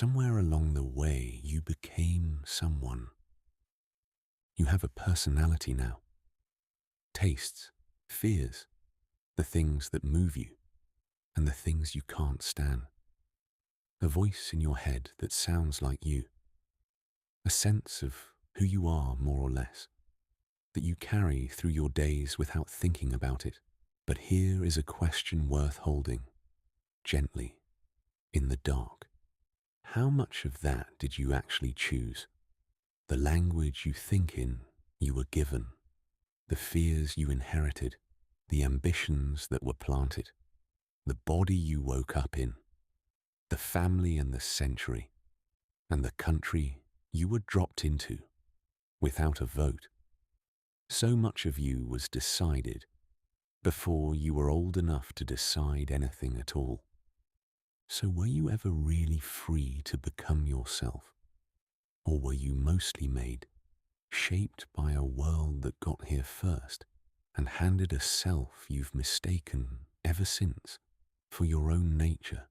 somewhere along the way you became someone. You have a personality now, tastes, fears, the things that move you, and the things you can't stand. A voice in your head that sounds like you. A sense of who you are more or less, that you carry through your days without thinking about it. But here is a question worth holding, gently, in the dark. How much of that did you actually choose? The language you think in, you were given. The fears you inherited, the ambitions that were planted. The body you woke up in. The family and the century. And the country you were dropped into, without a vote. So much of you was decided before you were old enough to decide anything at all. So were you ever really free to become yourself? Or were you mostly made, shaped by a world that got here first and handed a self you've mistaken ever since for your own nature?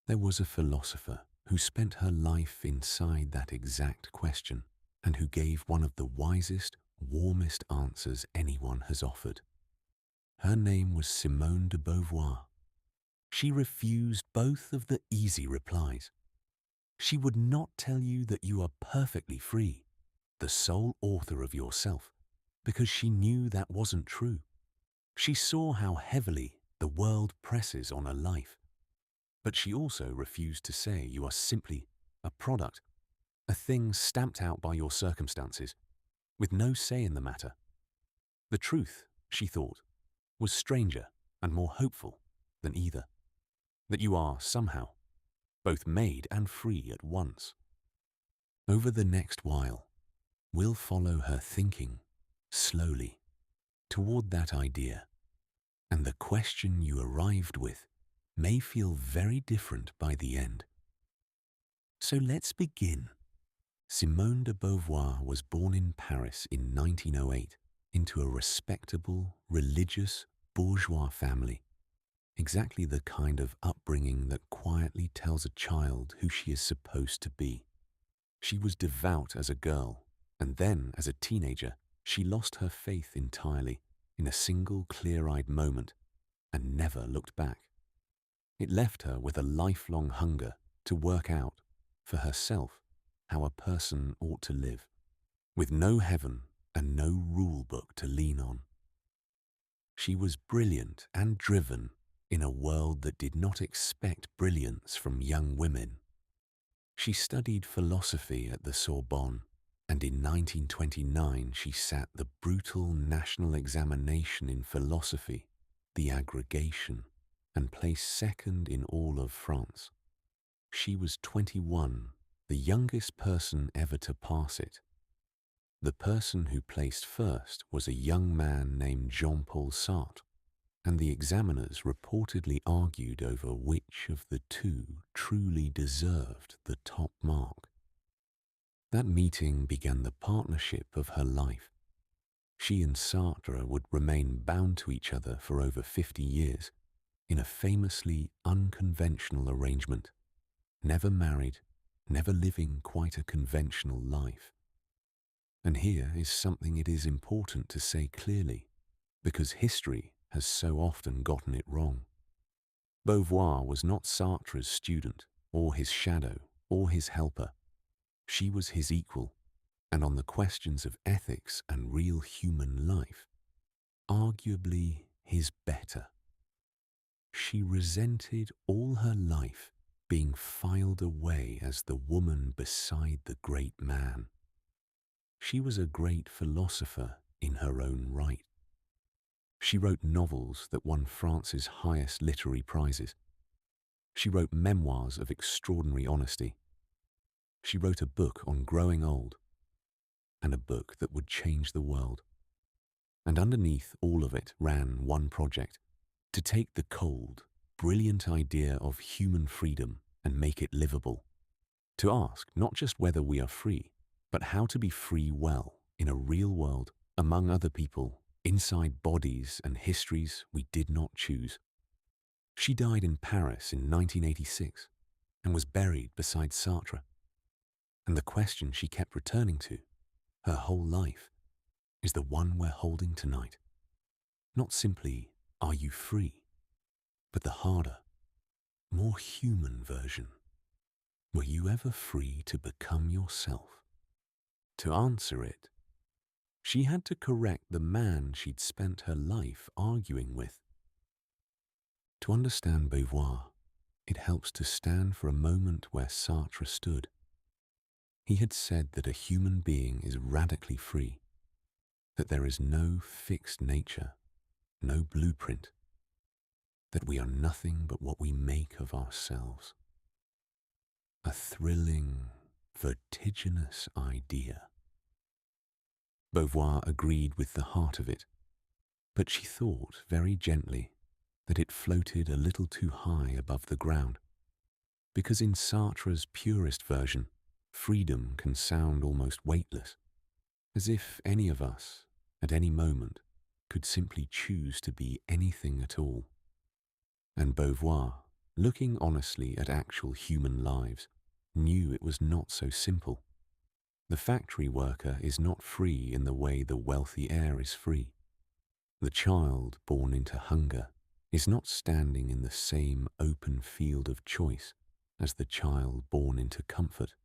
There was a philosopher who spent her life inside that exact question and who gave one of the wisest, warmest answers anyone has offered. Her name was Simone de Beauvoir. She refused both of the easy replies. She would not tell you that you are perfectly free, the sole author of yourself, because she knew that wasn't true. She saw how heavily the world presses on a life. But she also refused to say you are simply a product, a thing stamped out by your circumstances, with no say in the matter. The truth, she thought, was stranger and more hopeful than either, that you are somehow both made and free at once. Over the next while, we'll follow her thinking, slowly, toward that idea, and the question you arrived with may feel very different by the end. So let's begin. Simone de Beauvoir was born in Paris in 1908 into a respectable, religious, bourgeois family. Exactly the kind of upbringing that quietly tells a child who she is supposed to be. She was devout as a girl, and then as a teenager, she lost her faith entirely in a single clear-eyed moment and never looked back. It left her with a lifelong hunger to work out, for herself, how a person ought to live, with no heaven and no rule book to lean on. She was brilliant and driven in a world that did not expect brilliance from young women. She studied philosophy at the Sorbonne, and in 1929 she sat the brutal national examination in philosophy, the aggregation, and placed second in all of France. She was 21, the youngest person ever to pass it. The person who placed first was a young man named Jean-Paul Sartre, and the examiners reportedly argued over which of the two truly deserved the top mark. That meeting began the partnership of her life. She and Sartre would remain bound to each other for over 50 years in a famously unconventional arrangement, never married, never living quite a conventional life. And here is something it is important to say clearly, because history has so often gotten it wrong. Beauvoir was not Sartre's student, or his shadow, or his helper. She was his equal, and on the questions of ethics and real human life, arguably his better. She resented all her life being filed away as the woman beside the great man. She was a great philosopher in her own right. She wrote novels that won France's highest literary prizes. She wrote memoirs of extraordinary honesty. She wrote a book on growing old, and a book that would change the world. And underneath all of it ran one project: to take the cold, brilliant idea of human freedom and make it livable. To ask not just whether we are free, but how to be free well in a real world, among other people, inside bodies and histories we did not choose. She died in Paris in 1986, and was buried beside Sartre. And the question she kept returning to, her whole life, is the one we're holding tonight. Not simply, are you free? But the harder, more human version. Were you ever free to become yourself? To answer it, she had to correct the man she'd spent her life arguing with. To understand Beauvoir, it helps to stand for a moment where Sartre stood. He had said that a human being is radically free, that there is no fixed nature, no blueprint, that we are nothing but what we make of ourselves. A thrilling, vertiginous idea. Beauvoir agreed with the heart of it, but she thought very gently that it floated a little too high above the ground, because in Sartre's purest version, freedom can sound almost weightless, as if any of us, at any moment, could simply choose to be anything at all. And Beauvoir, looking honestly at actual human lives, knew it was not so simple. The factory worker is not free in the way the wealthy heir is free. The child born into hunger is not standing in the same open field of choice as the child born into comfort.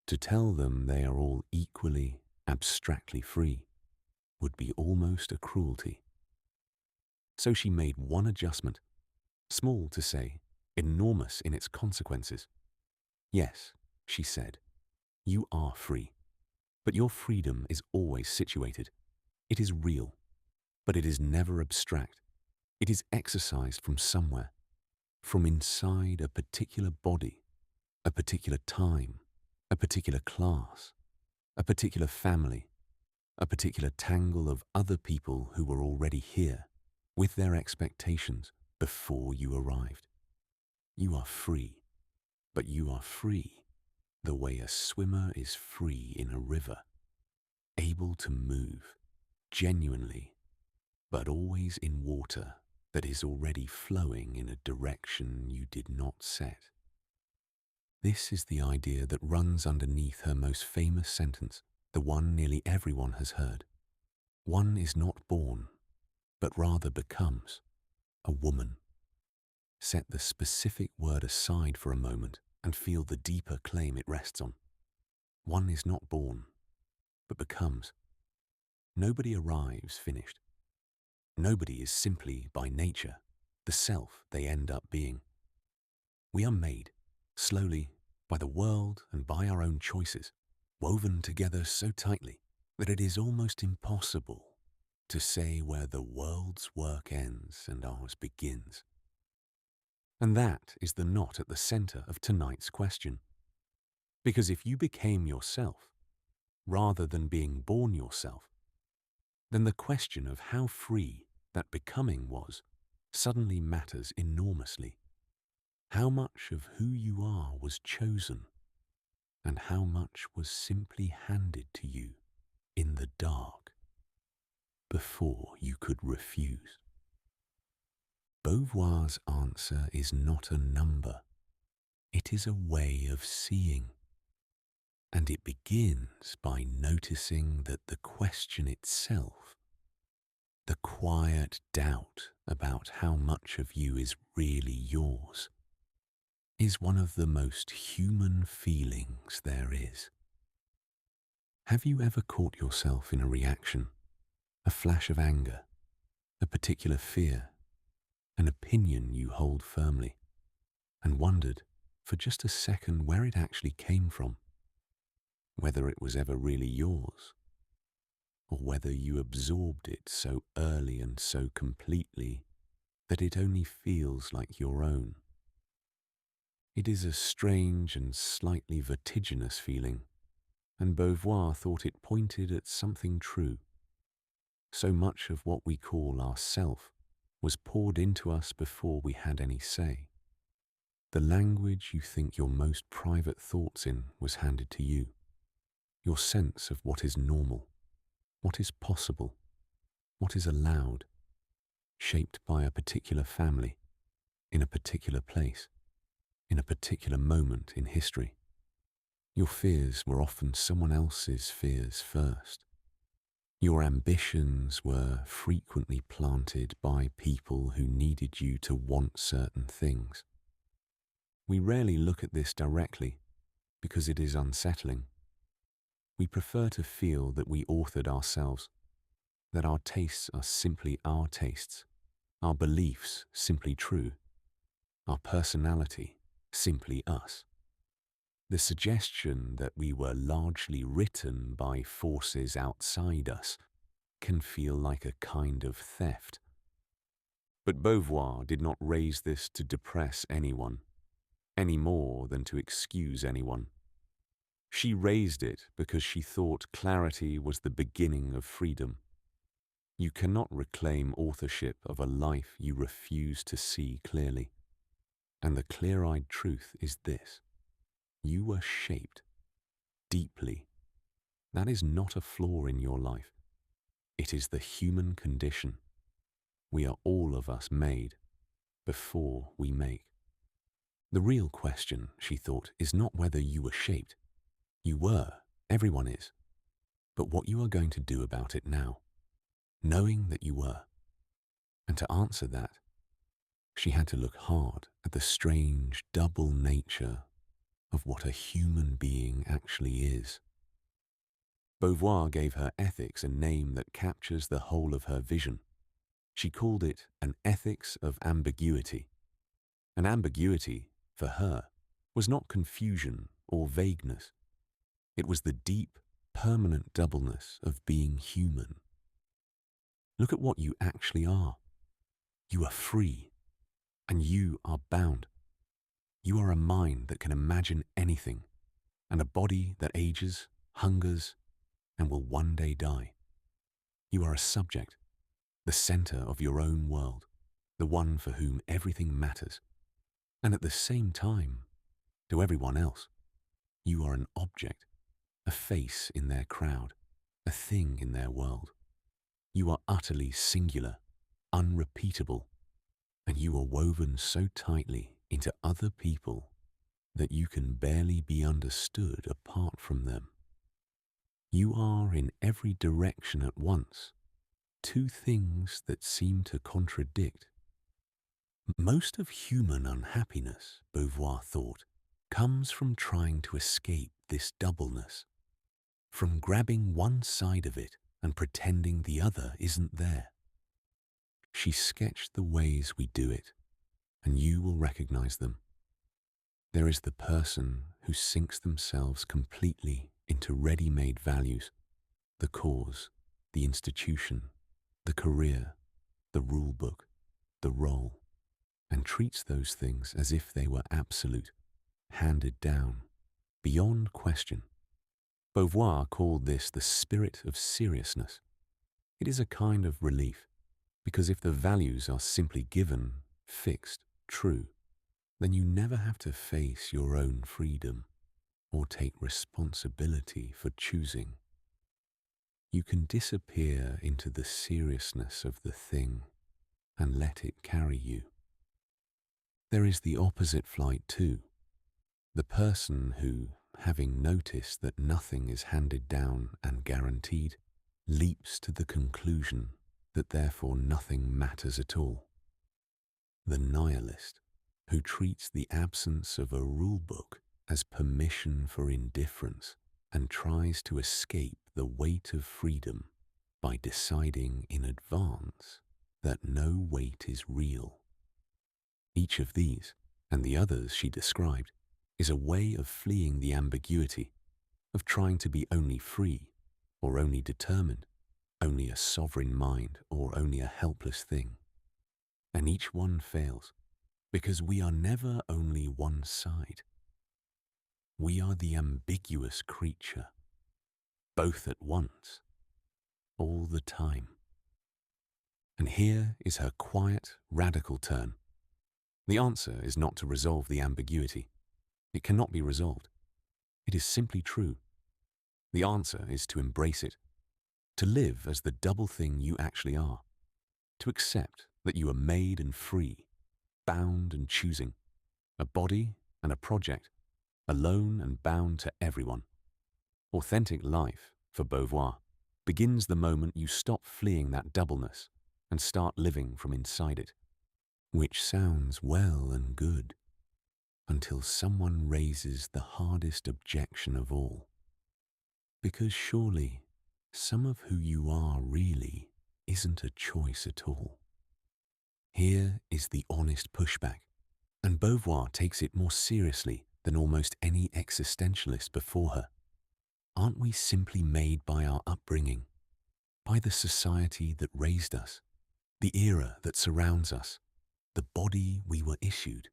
To tell them they are all equally, abstractly free would be almost a cruelty. So she made one adjustment, small to say, enormous in its consequences. Yes, she said, you are free, but your freedom is always situated. It is real, but it is never abstract. It is exercised from somewhere, from inside a particular body, a particular time, a particular class, a particular family, a particular tangle of other people who were already here, with their expectations before you arrived. You are free, but you are free the way a swimmer is free in a river, able to move, genuinely, but always in water that is already flowing in a direction you did not set. This is the idea that runs underneath her most famous sentence, the one nearly everyone has heard. One is not born, but rather becomes a woman. Set the specific word aside for a moment and feel the deeper claim it rests on. One is not born, but becomes. Nobody arrives finished. Nobody is simply, by nature, the self they end up being. We are made, slowly, by the world and by our own choices, woven together so tightly that it is almost impossible to say where the world's work ends and ours begins. And that is the knot at the center of tonight's question. Because if you became yourself, rather than being born yourself, then the question of how free that becoming was suddenly matters enormously. How much of who you are was chosen, and how much was simply handed to you in the dark before you could refuse. Beauvoir's answer is not a number. It is a way of seeing. And it begins by noticing that the question itself, the quiet doubt about how much of you is really yours, is one of the most human feelings there is. Have you ever caught yourself in a reaction, a flash of anger, a particular fear, an opinion you hold firmly, and wondered for just a second where it actually came from? Whether it was ever really yours, or whether you absorbed it so early and so completely that it only feels like your own. It is a strange and slightly vertiginous feeling, and Beauvoir thought it pointed at something true. So much of what we call our self was poured into us before we had any say. The language you think your most private thoughts in was handed to you. Your sense of what is normal, what is possible, what is allowed, shaped by a particular family, in a particular place, in a particular moment in history. Your fears were often someone else's fears first. Your ambitions were frequently planted by people who needed you to want certain things. We rarely look at this directly because it is unsettling. We prefer to feel that we authored ourselves, that our tastes are simply our tastes, our beliefs simply true, our personality simply us. The suggestion that we were largely written by forces outside us can feel like a kind of theft. But Beauvoir did not raise this to depress anyone, any more than to excuse anyone. She raised it because she thought clarity was the beginning of freedom. You cannot reclaim authorship of a life you refuse to see clearly. And the clear-eyed truth is this: you were shaped deeply. That is not a flaw in your life. It is the human condition. We are all of us made before we make. The real question, she thought, is not whether you were shaped. You were, everyone is. But what you are going to do about it now, knowing that you were. And to answer that, she had to look hard at the strange double nature of what a human being actually is. Beauvoir gave her ethics a name that captures the whole of her vision. She called it an ethics of ambiguity. An ambiguity, for her, was not confusion or vagueness. It was the deep, permanent doubleness of being human. Look at what you actually are. You are free, and you are bound. You are a mind that can imagine anything, and a body that ages, hungers, and will one day die. You are a subject, the center of your own world, the one for whom everything matters. And at the same time, to everyone else, you are an object, a face in their crowd, a thing in their world. You are utterly singular, unrepeatable, and you are woven so tightly into other people that you can barely be understood apart from them. You are in every direction at once, two things that seem to contradict. Most of human unhappiness, Beauvoir thought, comes from trying to escape this doubleness, from grabbing one side of it and pretending the other isn't there. She sketched the ways we do it, and you will recognize them. There is the person who sinks themselves completely into ready-made values, the cause, the institution, the career, the rule book, the role, and treats those things as if they were absolute, handed down, beyond question. Beauvoir called this the spirit of seriousness. It is a kind of relief, because if the values are simply given, fixed, true, then you never have to face your own freedom or take responsibility for choosing. You can disappear into the seriousness of the thing and let it carry you. There is the opposite flight too. The person who, having noticed that nothing is handed down and guaranteed, leaps to the conclusion that therefore nothing matters at all. The nihilist, who treats the absence of a rule book as permission for indifference and tries to escape the weight of freedom by deciding in advance that no weight is real. Each of these, and the others she described, is a way of fleeing the ambiguity, of trying to be only free, or only determined, only a sovereign mind, or only a helpless thing. And each one fails, because we are never only one side. We are the ambiguous creature, both at once, all the time. And here is her quiet, radical turn. The answer is not to resolve the ambiguity. It cannot be resolved. It is simply true. The answer is to embrace it, to live as the double thing you actually are, to accept that you are made and free, bound and choosing, a body and a project, alone and bound to everyone. Authentic life, for Beauvoir, begins the moment you stop fleeing that doubleness and start living from inside it. Which sounds well and good, until someone raises the hardest objection of all. Because surely, some of who you are really isn't a choice at all. Here is the honest pushback, and Beauvoir takes it more seriously than almost any existentialist before her. Aren't we simply made by our upbringing, by the society that raised us, the era that surrounds us, the body we were issued?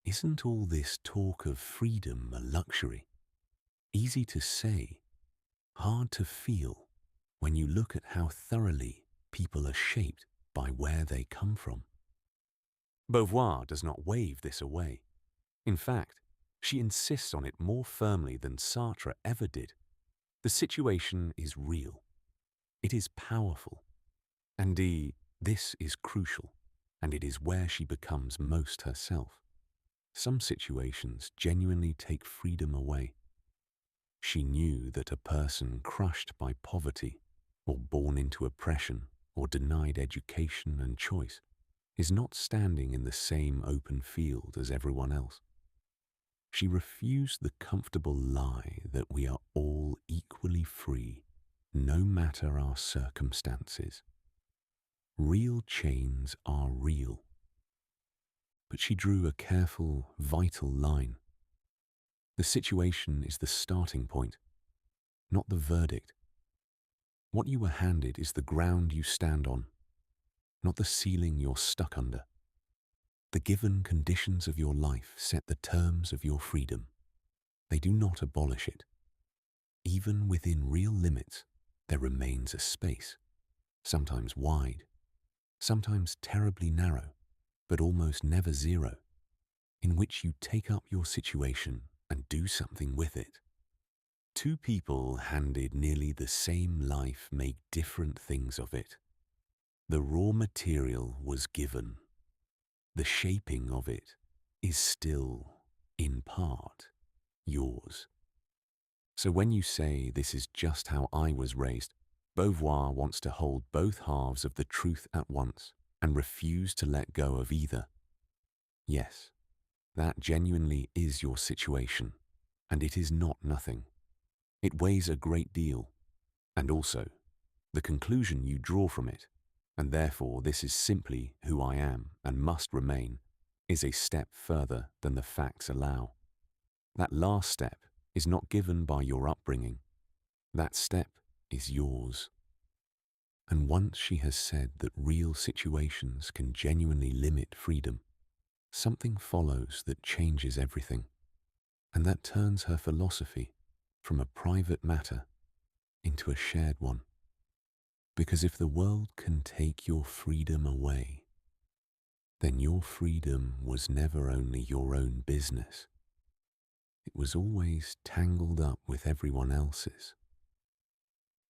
Isn't all this talk of freedom a luxury? Easy to say, hard to feel when you look at how thoroughly people are shaped by where they come from. Beauvoir does not wave this away. In fact, she insists on it more firmly than Sartre ever did. The situation is real. It is powerful. Indeed, this is crucial, and it is where she becomes most herself. Some situations genuinely take freedom away. She knew that a person crushed by poverty, or born into oppression, or denied education and choice, is not standing in the same open field as everyone else. She refused the comfortable lie that we are all equally free, no matter our circumstances. Real chains are real. But she drew a careful, vital line. The situation is the starting point, not the verdict. What you were handed is the ground you stand on, not the ceiling you're stuck under. The given conditions of your life set the terms of your freedom. They do not abolish it. Even within real limits, there remains a space, sometimes wide, sometimes terribly narrow, but almost never zero, in which you take up your situation and do something with it. Two people handed nearly the same life make different things of it. The raw material was given. The shaping of it is still, in part, yours. So when you say this is just how I was raised, Beauvoir wants to hold both halves of the truth at once and refuse to let go of either. Yes, that genuinely is your situation, and it is not nothing. It weighs a great deal, and also, the conclusion you draw from it, and therefore this is simply who I am and must remain, is a step further than the facts allow. That last step is not given by your upbringing. That step is yours. And once she has said that real situations can genuinely limit freedom, something follows that changes everything, and that turns her philosophy from a private matter into a shared one. Because if the world can take your freedom away, then your freedom was never only your own business. It was always tangled up with everyone else's.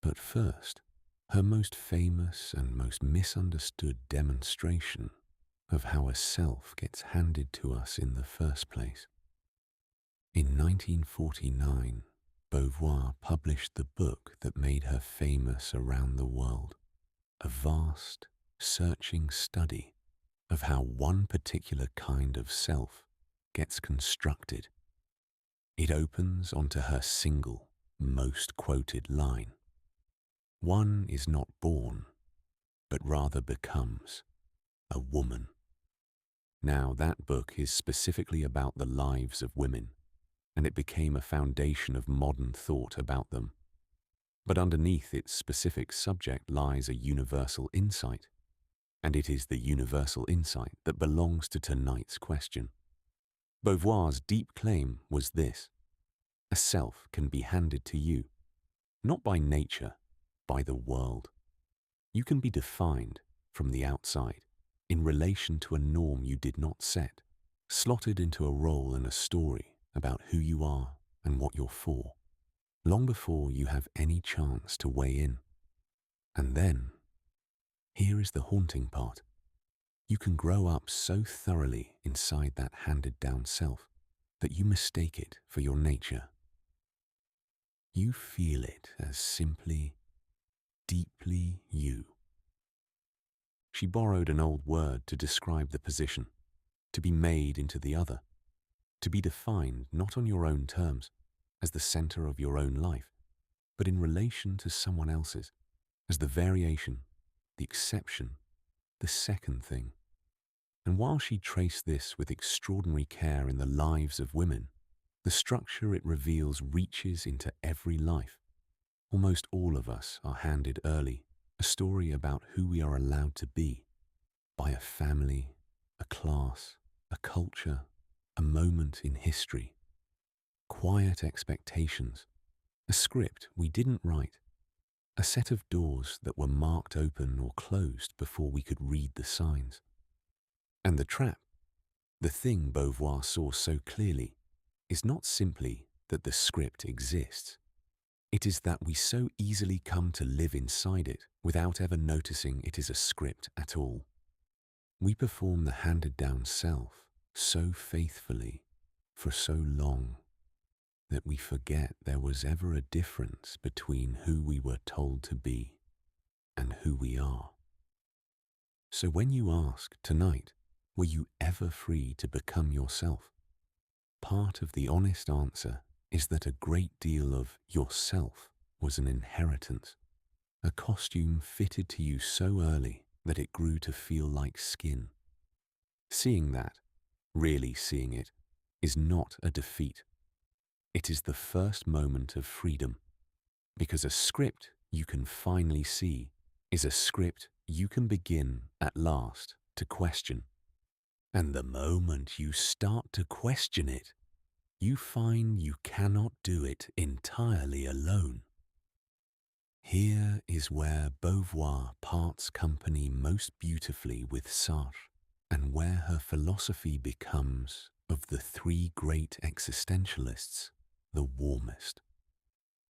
But first, her most famous and most misunderstood demonstration of how a self gets handed to us in the first place. In 1949, Beauvoir published the book that made her famous around the world, a vast, searching study of how one particular kind of self gets constructed. It opens onto her single, most quoted line. One is not born, but rather becomes a woman. Now, that book is specifically about the lives of women, and it became a foundation of modern thought about them. But underneath its specific subject lies a universal insight, and it is the universal insight that belongs to tonight's question. Beauvoir's deep claim was this: a self can be handed to you, not by nature, by the world. You can be defined from the outside in relation to a norm you did not set, slotted into a role in a story about who you are and what you're for, long before you have any chance to weigh in. And then, here is the haunting part. You can grow up so thoroughly inside that handed-down self that you mistake it for your nature. You feel it as simply, deeply you. She borrowed an old word to describe the position, to be made into the other, to be defined not on your own terms, as the center of your own life, but in relation to someone else's, as the variation, the exception, the second thing. And while she traced this with extraordinary care in the lives of women, the structure it reveals reaches into every life. Almost all of us are handed early a story about who we are allowed to be by a family, a class, a culture, a moment in history. Quiet expectations, a script we didn't write, a set of doors that were marked open or closed before we could read the signs. And the trap, the thing Beauvoir saw so clearly, is not simply that the script exists. It is that we so easily come to live inside it without ever noticing it is a script at all. We perform the handed-down self so faithfully for so long that we forget there was ever a difference between who we were told to be and who we are. So when you ask tonight, were you ever free to become yourself? Part of the honest answer is that a great deal of yourself was an inheritance, a costume fitted to you so early that it grew to feel like skin. Seeing that, really seeing it, is not a defeat. It is the first moment of freedom, because a script you can finally see is a script you can begin at last to question. And the moment you start to question it, you find you cannot do it entirely alone. Here is where Beauvoir parts company most beautifully with Sartre, and where her philosophy becomes, of the three great existentialists, the warmest.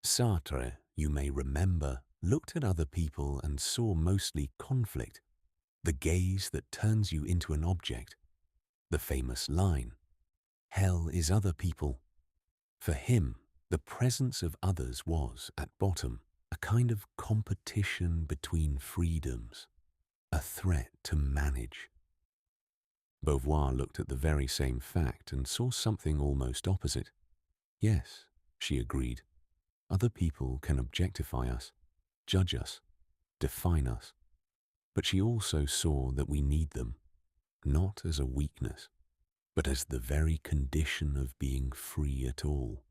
Sartre, you may remember, looked at other people and saw mostly conflict, the gaze that turns you into an object, the famous line, "Hell is other people." For him, the presence of others was, at bottom, a kind of competition between freedoms, a threat to manage. Beauvoir looked at the very same fact and saw something almost opposite. Yes, she agreed, other people can objectify us, judge us, define us. But she also saw that we need them, not as a weakness, but as the very condition of being free at all.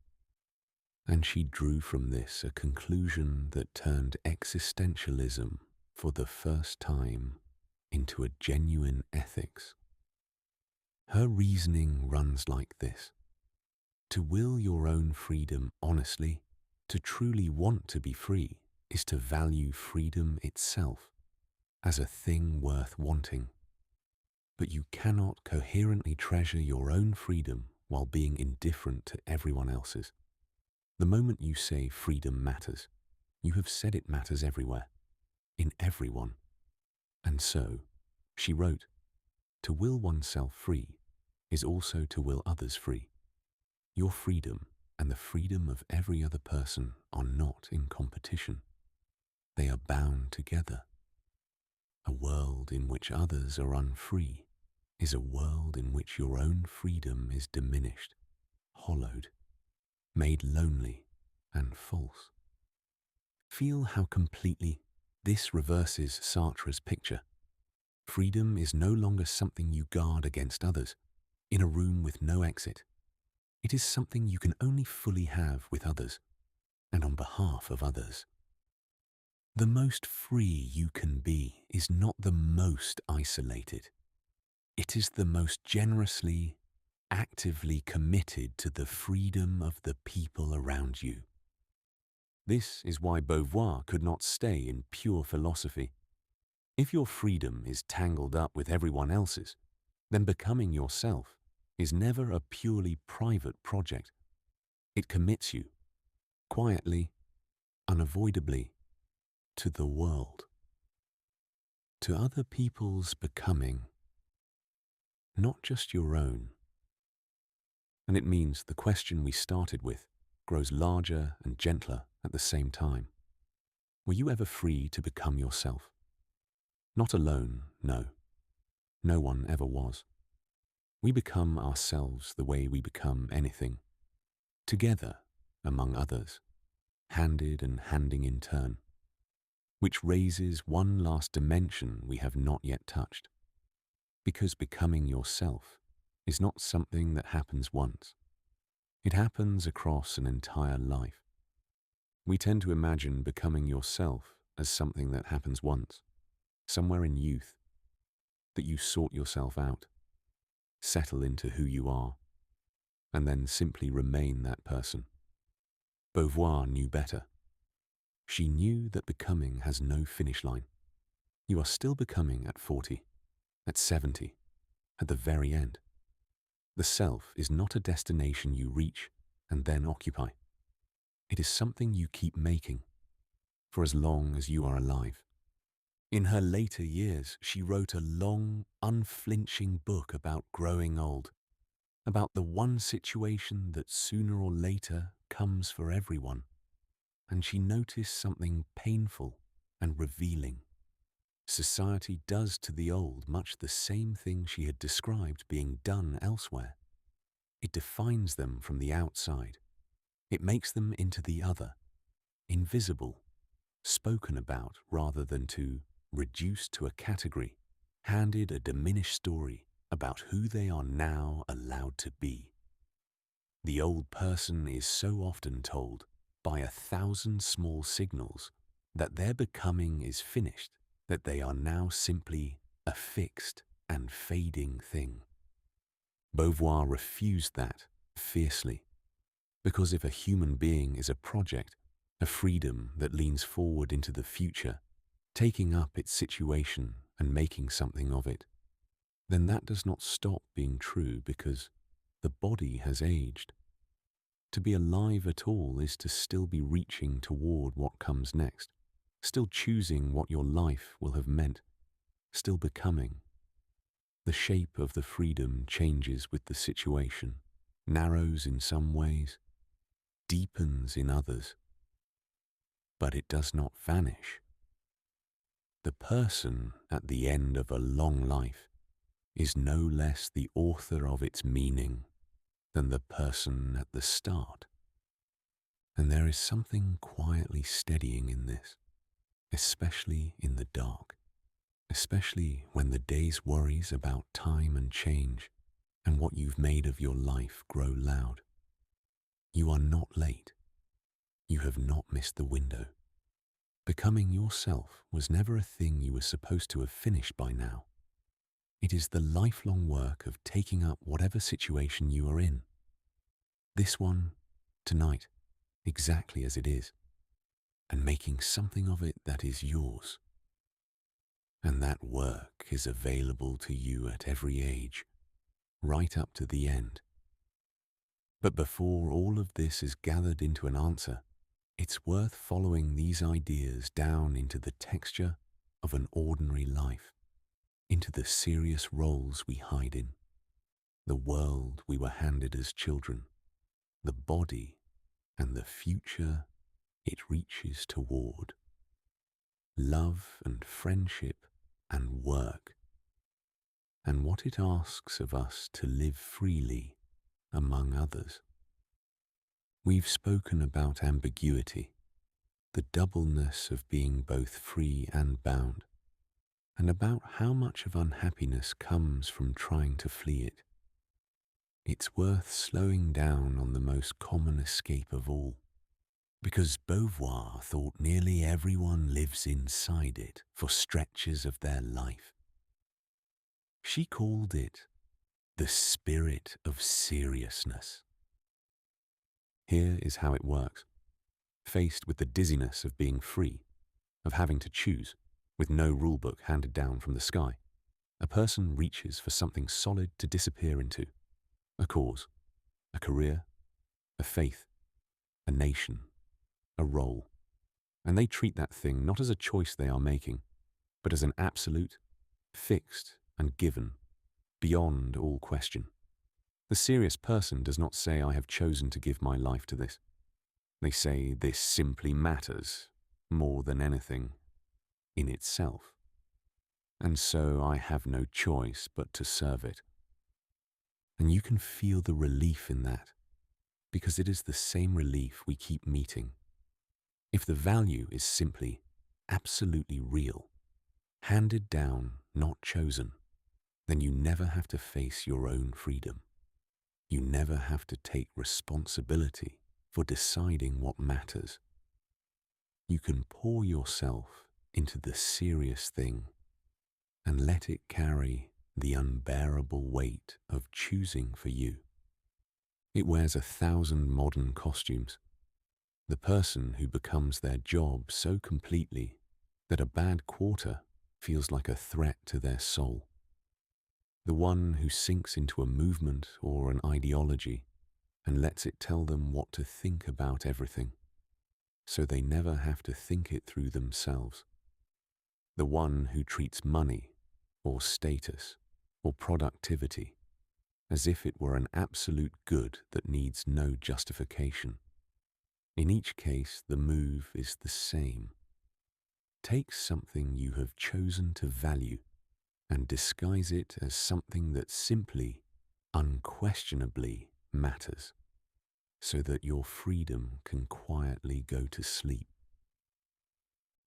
And she drew from this a conclusion that turned existentialism for the first time into a genuine ethics. Her reasoning runs like this: to will your own freedom honestly, to truly want to be free, is to value freedom itself as a thing worth wanting. But you cannot coherently treasure your own freedom while being indifferent to everyone else's. The moment you say freedom matters, you have said it matters everywhere, in everyone. And so, she wrote, to will oneself free is also to will others free. Your freedom and the freedom of every other person are not in competition. They are bound together. A world in which others are unfree is a world in which your own freedom is diminished, hollowed, made lonely and false. Feel how completely this reverses Sartre's picture. Freedom is no longer something you guard against others, in a room with no exit. It is something you can only fully have with others, and on behalf of others. The most free you can be is not the most isolated. It is the most generously, actively committed to the freedom of the people around you. This is why Beauvoir could not stay in pure philosophy. If your freedom is tangled up with everyone else's, then becoming yourself is never a purely private project. It commits you, quietly, unavoidably, to the world, to other people's becoming, not just your own. And it means the question we started with grows larger and gentler at the same time. Were you ever free to become yourself? Not alone, no. No one ever was. We become ourselves the way we become anything. Together, among others, handed and handing in turn. Which raises one last dimension we have not yet touched. Because becoming yourself is not something that happens once. It happens across an entire life. We tend to imagine becoming yourself as something that happens once, somewhere in youth, that you sort yourself out, settle into who you are, and then simply remain that person. Beauvoir knew better. She knew that becoming has no finish line. You are still becoming at 40, at 70, at the very end. The self is not a destination you reach and then occupy. It is something you keep making for as long as you are alive. In her later years, she wrote a long, unflinching book about growing old, about the one situation that sooner or later comes for everyone. And she noticed something painful and revealing. Society does to the old much the same thing she had described being done elsewhere. It defines them from the outside. It makes them into the other, invisible, spoken about rather than to reduced to a category, handed a diminished story about who they are now allowed to be. The old person is so often told by 1,000 small signals that their becoming is finished, that they are now simply a fixed and fading thing. Beauvoir refused that fiercely, because if a human being is a project, a freedom that leans forward into the future, taking up its situation and making something of it, then that does not stop being true because the body has aged. To be alive at all is to still be reaching toward what comes next, still choosing what your life will have meant, still becoming. The shape of the freedom changes with the situation, narrows in some ways, deepens in others, but it does not vanish. The person at the end of a long life is no less the author of its meaning than the person at the start. And there is something quietly steadying in this, especially in the dark, especially when the day's worries about time and change and what you've made of your life grow loud. You are not late. You have not missed the window. Becoming yourself was never a thing you were supposed to have finished by now. It is the lifelong work of taking up whatever situation you are in. This one, tonight, exactly as it is, and making something of it that is yours. And that work is available to you at every age, right up to the end. But before all of this is gathered into an answer, it's worth following these ideas down into the texture of an ordinary life, into the serious roles we hide in, the world we were handed as children, the body and the future it reaches toward, love and friendship and work, and what it asks of us to live freely among others. We've spoken about ambiguity, the doubleness of being both free and bound, and about how much of unhappiness comes from trying to flee it. It's worth slowing down on the most common escape of all, because Beauvoir thought nearly everyone lives inside it for stretches of their life. She called it the spirit of seriousness. Here is how it works. Faced with the dizziness of being free, of having to choose, with no rulebook handed down from the sky, a person reaches for something solid to disappear into. A cause, a career, a faith, a nation, a role. And they treat that thing not as a choice they are making, but as an absolute, fixed and given, beyond all question. The serious person does not say, I have chosen to give my life to this. They say, this simply matters more than anything in itself. And so I have no choice but to serve it. And you can feel the relief in that, because it is the same relief we keep meeting. If the value is simply, absolutely real, handed down, not chosen, then you never have to face your own freedom. You never have to take responsibility for deciding what matters. You can pour yourself into the serious thing and let it carry the unbearable weight of choosing for you. It wears 1,000 modern costumes. The person who becomes their job so completely that a bad quarter feels like a threat to their soul. The one who sinks into a movement or an ideology and lets it tell them what to think about everything, so they never have to think it through themselves. The one who treats money or status or productivity as if it were an absolute good that needs no justification. In each case, the move is the same. Take something you have chosen to value and disguise it as something that simply, unquestionably matters, so that your freedom can quietly go to sleep.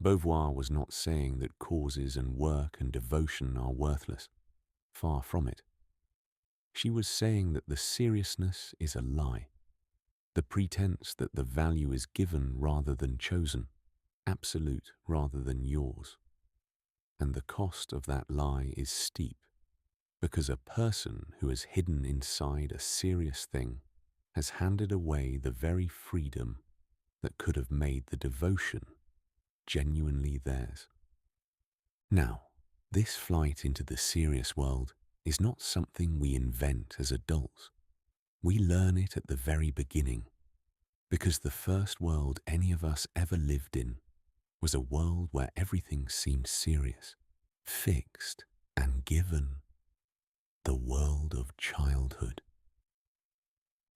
Beauvoir was not saying that causes and work and devotion are worthless. Far from it. She was saying that the seriousness is a lie, the pretense that the value is given rather than chosen, absolute rather than yours. And the cost of that lie is steep, because a person who has hidden inside a serious thing has handed away the very freedom that could have made the devotion genuinely theirs. Now, this flight into the serious world is not something we invent as adults. We learn it at the very beginning, because the first world any of us ever lived in was a world where everything seemed serious, fixed, and given. The world of childhood.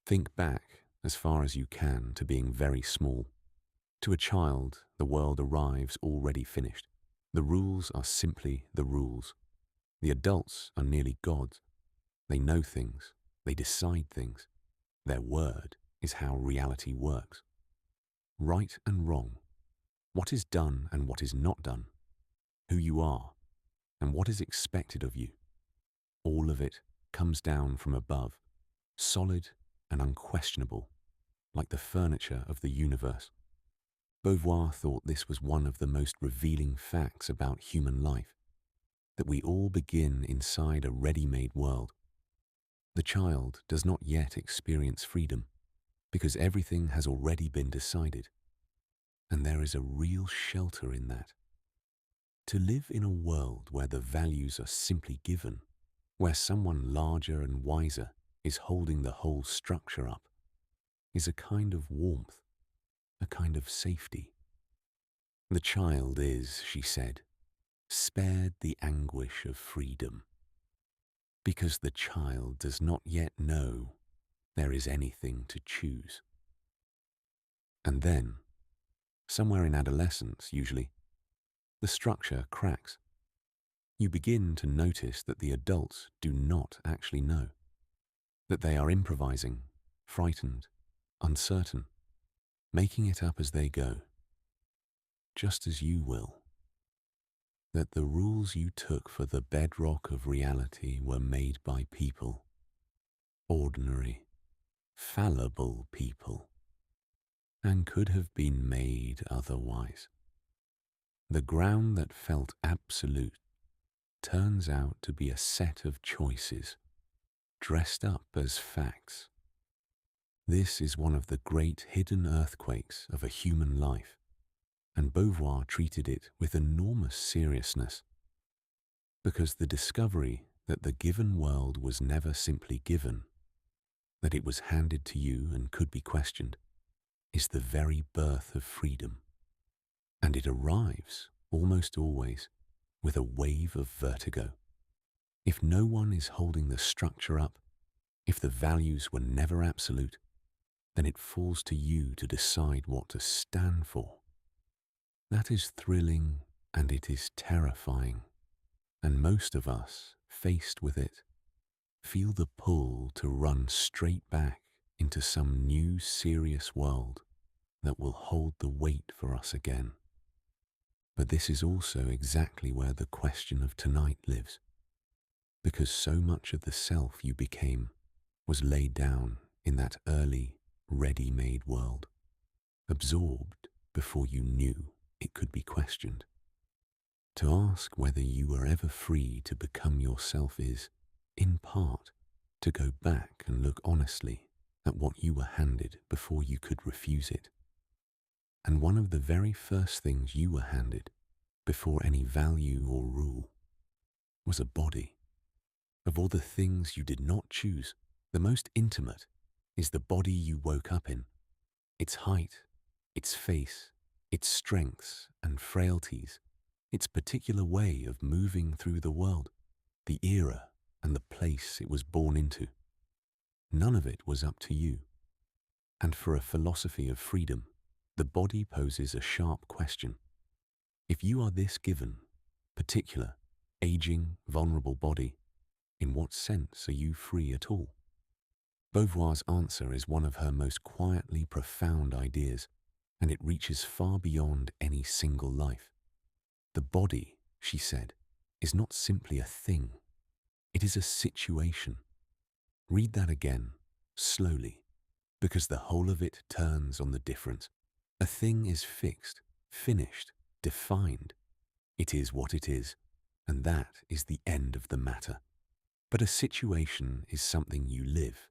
Think back as far as you can to being very small. To a child, the world arrives already finished. The rules are simply the rules. The adults are nearly gods. They know things. They decide things. Their word is how reality works. Right and wrong. What is done and what is not done. Who you are and what is expected of you. All of it comes down from above, solid and unquestionable, like the furniture of the universe. Beauvoir thought this was one of the most revealing facts about human life, that we all begin inside a ready-made world. The child does not yet experience freedom, because everything has already been decided, and there is a real shelter in that. To live in a world where the values are simply given, where someone larger and wiser is holding the whole structure up, is a kind of warmth, a kind of safety. The child is, she said, spared the anguish of freedom, because the child does not yet know there is anything to choose. And then, somewhere in adolescence usually, the structure cracks. You begin to notice that the adults do not actually know, that they are improvising, frightened, uncertain, making it up as they go, just as you will. That the rules you took for the bedrock of reality were made by people, ordinary, fallible people, and could have been made otherwise. The ground that felt absolute turns out to be a set of choices, dressed up as facts. This is one of the great hidden earthquakes of a human life, and Beauvoir treated it with enormous seriousness, because the discovery that the given world was never simply given, that it was handed to you and could be questioned, is the very birth of freedom, and it arrives, almost always, with a wave of vertigo. If no one is holding the structure up, if the values were never absolute, then it falls to you to decide what to stand for. That is thrilling and it is terrifying, and most of us, faced with it, feel the pull to run straight back into some new serious world that will hold the weight for us again. But this is also exactly where the question of tonight lives, because so much of the self you became was laid down in that early, ready-made world, absorbed before you knew it could be questioned. To ask whether you were ever free to become yourself is, in part, to go back and look honestly at what you were handed before you could refuse it. And one of the very first things you were handed, before any value or rule, was a body. Of all the things you did not choose, the most intimate is the body you woke up in. Its height, its face, its strengths and frailties, its particular way of moving through the world, the era and the place it was born into. None of it was up to you. And for a philosophy of freedom, the body poses a sharp question. If you are this given, particular, aging, vulnerable body, in what sense are you free at all? Beauvoir's answer is one of her most quietly profound ideas, and it reaches far beyond any single life. The body, she said, is not simply a thing. It is a situation. Read that again, slowly, because the whole of it turns on the difference. A thing is fixed, finished, defined. It is what it is, and that is the end of the matter. But a situation is something you live,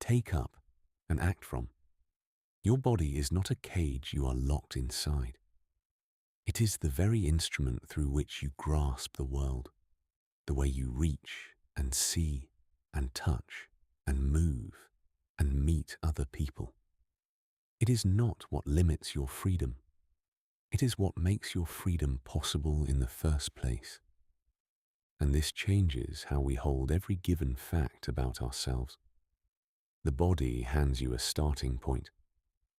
take up, and act from. Your body is not a cage you are locked inside. It is the very instrument through which you grasp the world, the way you reach and see and touch and move and meet other people. It is not what limits your freedom. It is what makes your freedom possible in the first place. And this changes how we hold every given fact about ourselves. The body hands you a starting point,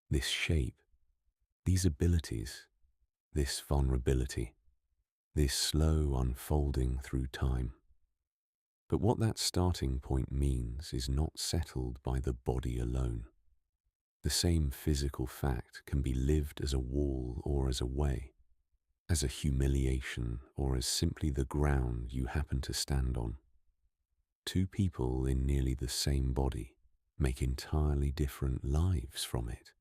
this shape, these abilities, this vulnerability, this slow unfolding through time. But what that starting point means is not settled by the body alone. The same physical fact can be lived as a wall or as a way, as a humiliation or as simply the ground you happen to stand on. Two people in nearly the same body make entirely different lives from it.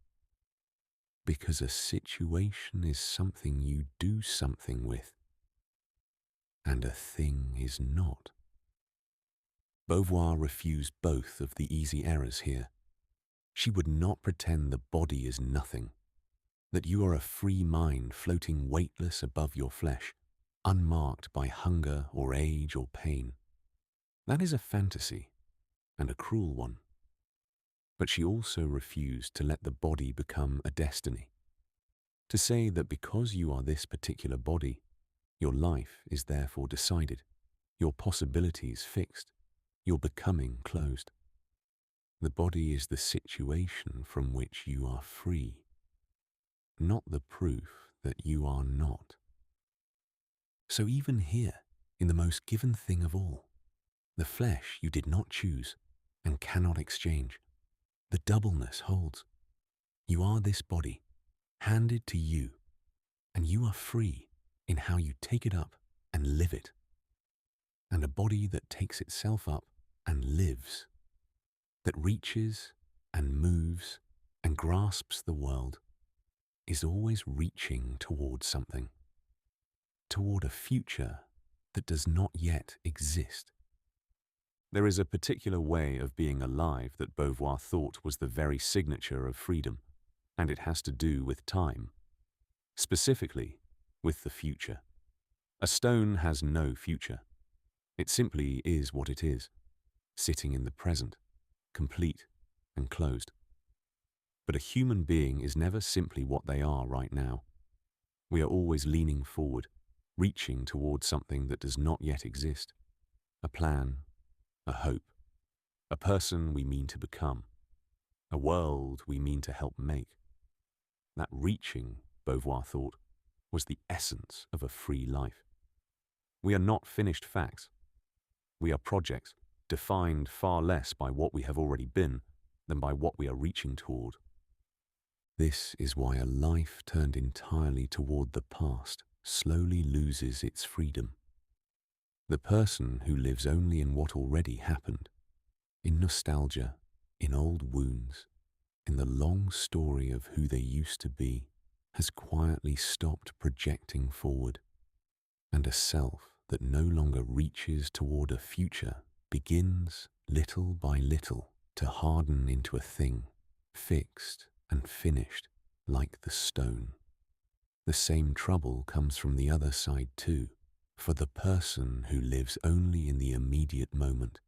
Because a situation is something you do something with, and a thing is not. Beauvoir refused both of the easy errors here. She would not pretend the body is nothing, that you are a free mind floating weightless above your flesh, unmarked by hunger or age or pain. That is a fantasy, and a cruel one. But she also refused to let the body become a destiny, to say that because you are this particular body, your life is therefore decided, your possibilities fixed, your becoming closed. The body is the situation from which you are free, not the proof that you are not. So even here, in the most given thing of all, the flesh you did not choose and cannot exchange, the doubleness holds. You are this body, handed to you, and you are free in how you take it up and live it. And a body that takes itself up and lives, that reaches and moves and grasps the world, is always reaching toward something, toward a future that does not yet exist. There is a particular way of being alive that Beauvoir thought was the very signature of freedom, and it has to do with time, specifically with the future. A stone has no future. It simply is what it is, sitting in the present, complete and closed. But a human being is never simply what they are right now. We are always leaning forward, reaching toward something that does not yet exist, a plan, a hope. a person we mean to become, a world we mean to help make. That reaching, Beauvoir thought, was the essence of a free life. We are not finished facts. We are projects, defined far less by what we have already been than by what we are reaching toward. This is why a life turned entirely toward the past slowly loses its freedom. The person who lives only in what already happened, in nostalgia, in old wounds, in the long story of who they used to be, has quietly stopped projecting forward, and a self that no longer reaches toward a future begins, little by little, to harden into a thing, fixed and finished, like the stone. The same trouble comes from the other side too, for the person who lives only in the immediate moment,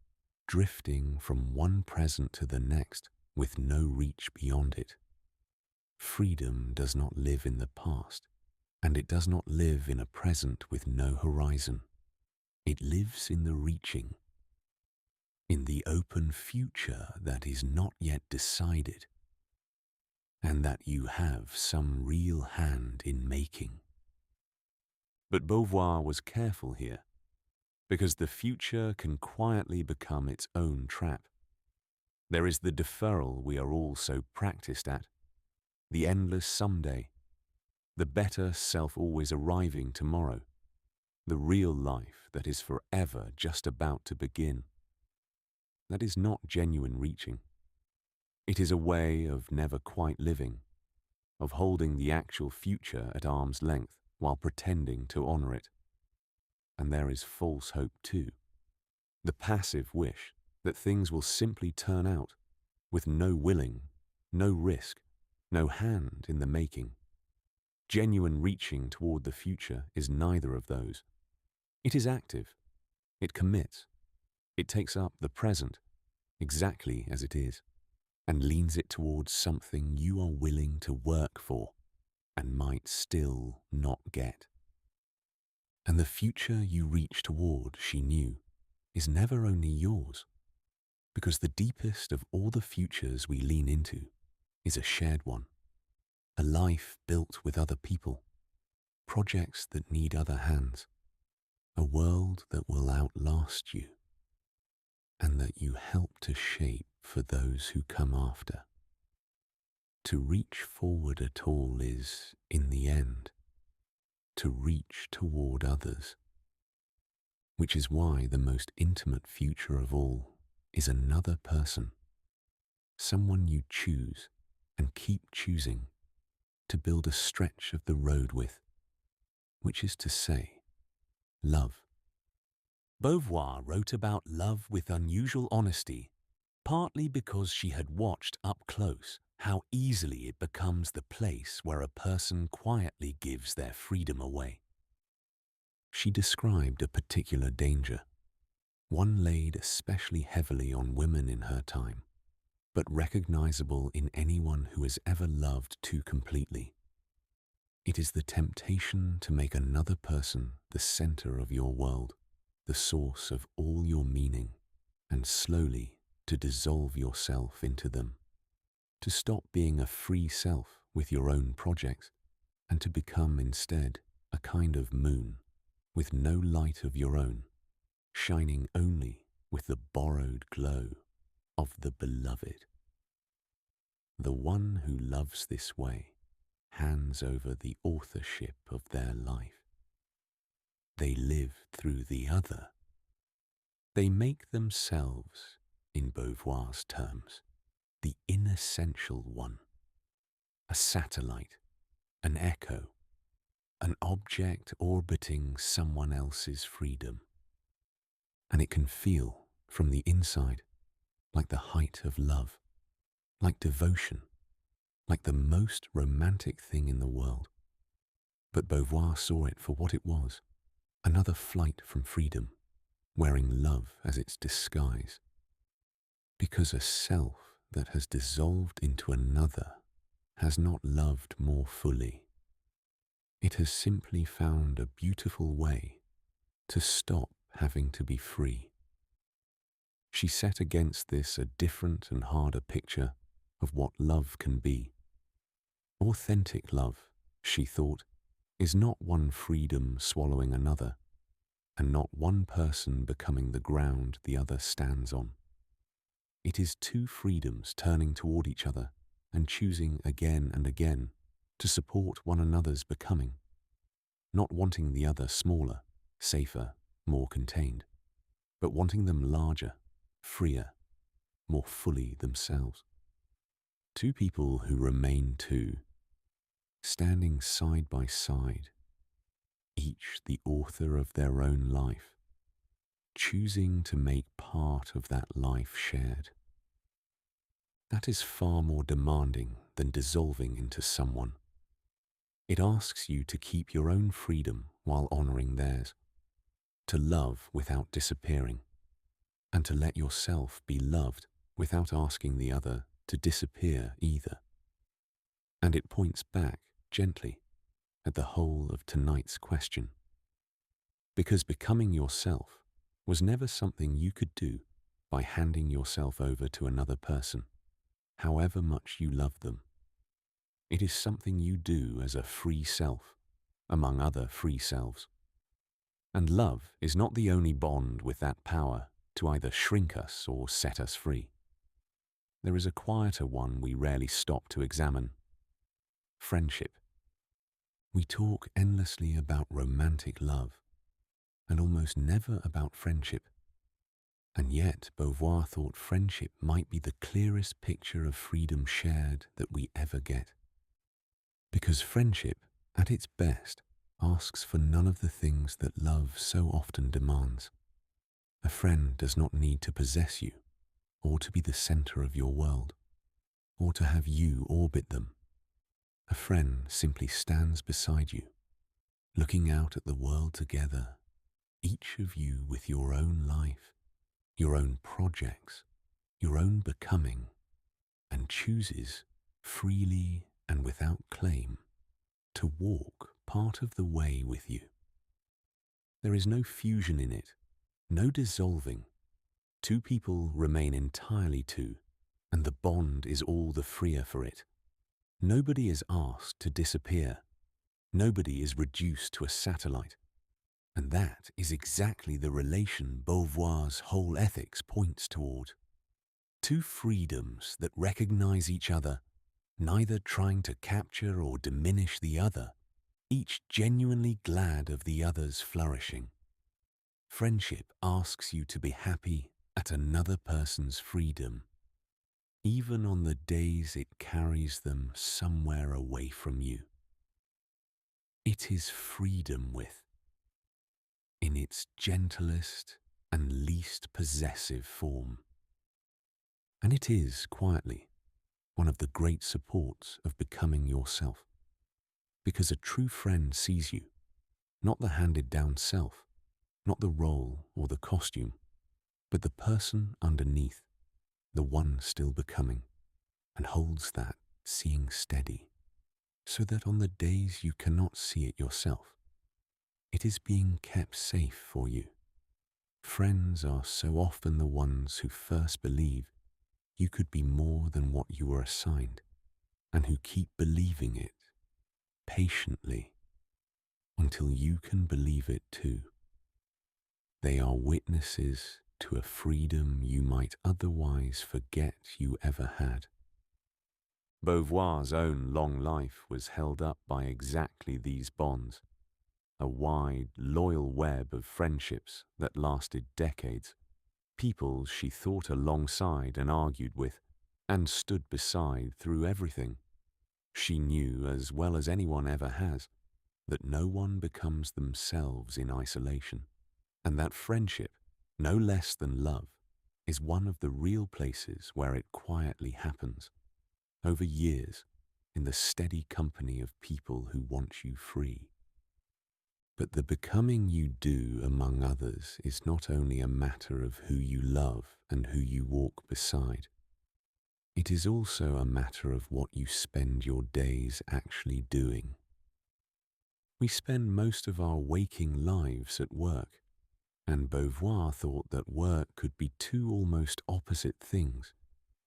drifting from one present to the next with no reach beyond it. Freedom does not live in the past, and it does not live in a present with no horizon. It lives in the reaching, in the open future that is not yet decided, and that you have some real hand in making. But Beauvoir was careful here, because the future can quietly become its own trap. There is the deferral we are all so practiced at, the endless someday, the better self always arriving tomorrow, the real life that is forever just about to begin. That is not genuine reaching. It is a way of never quite living, of holding the actual future at arm's length while pretending to honor it. And there is false hope too, the passive wish that things will simply turn out with no willing, no risk, no hand in the making. Genuine reaching toward the future is neither of those. It is active, it commits, it takes up the present exactly as it is, and leans it towards something you are willing to work for and might still not get. And the future you reach toward, she knew, is never only yours, because the deepest of all the futures we lean into is a shared one, a life built with other people, projects that need other hands, a world that will outlast you, and that you help to shape for those who come after. To reach forward at all is, in the end, to reach toward others, which is why the most intimate future of all is another person, someone you choose and keep choosing to build a stretch of the road with, which is to say, love. Beauvoir wrote about love with unusual honesty, partly because she had watched up close how easily it becomes the place where a person quietly gives their freedom away. She described a particular danger, one laid especially heavily on women in her time, but recognizable in anyone who has ever loved too completely. It is the temptation to make another person the center of your world, the source of all your meaning, and slowly to dissolve yourself into them, to stop being a free self with your own projects, and to become instead a kind of moon with no light of your own, shining only with the borrowed glow of the beloved. The one who loves this way hands over the authorship of their life. They live through the other. They make themselves, in Beauvoir's terms, the inessential one, a satellite, an echo, an object orbiting someone else's freedom. And it can feel, from the inside, like the height of love, like devotion, like the most romantic thing in the world. But Beauvoir saw it for what it was, another flight from freedom, wearing love as its disguise. Because a self that has dissolved into another has not loved more fully. It has simply found a beautiful way to stop having to be free. She set against this a different and harder picture of what love can be. Authentic love, she thought, is not one freedom swallowing another, and not one person becoming the ground the other stands on. It is two freedoms turning toward each other and choosing again and again to support one another's becoming, not wanting the other smaller, safer, more contained, but wanting them larger, freer, more fully themselves. Two people who remain two, standing side by side, each the author of their own life, choosing to make part of that life shared. That is far more demanding than dissolving into someone. It asks you to keep your own freedom while honoring theirs, to love without disappearing, and to let yourself be loved without asking the other to disappear either. And it points back gently at the whole of tonight's question. Because becoming yourself was never something you could do by handing yourself over to another person, however much you love them. It is something you do as a free self, among other free selves. And love is not the only bond with that power to either shrink us or set us free. There is a quieter one we rarely stop to examine: friendship. We talk endlessly about romantic love, and almost never about friendship. And yet Beauvoir thought friendship might be the clearest picture of freedom shared that we ever get. Because friendship, at its best, asks for none of the things that love so often demands. A friend does not need to possess you, or to be the center of your world, or to have you orbit them. A friend simply stands beside you, looking out at the world together, each of you with your own life, your own projects, your own becoming, and chooses, freely and without claim, to walk part of the way with you. There is no fusion in it, no dissolving. Two people remain entirely two, and the bond is all the freer for it. Nobody is asked to disappear. Nobody is reduced to a satellite. And that is exactly the relation Beauvoir's whole ethics points toward. Two freedoms that recognize each other, neither trying to capture or diminish the other, each genuinely glad of the other's flourishing. Friendship asks you to be happy at another person's freedom, even on the days it carries them somewhere away from you. It is freedom in its gentlest and least possessive form. And it is, quietly, one of the great supports of becoming yourself. Because a true friend sees you, not the handed-down self, not the role or the costume, but the person underneath, the one still becoming, and holds that seeing steady, so that on the days you cannot see it yourself, it is being kept safe for you. Friends are so often the ones who first believe you could be more than what you were assigned, and who keep believing it patiently until you can believe it too. They are witnesses to a freedom you might otherwise forget you ever had. Beauvoir's own long life was held up by exactly these bonds, a wide, loyal web of friendships that lasted decades, people she thought alongside and argued with, and stood beside through everything. She knew, as well as anyone ever has, that no one becomes themselves in isolation, and that friendship, no less than love, is one of the real places where it quietly happens, over years, in the steady company of people who want you free. But the becoming you do among others is not only a matter of who you love and who you walk beside. It is also a matter of what you spend your days actually doing. We spend most of our waking lives at work, And Beauvoir thought that work could be two almost opposite things,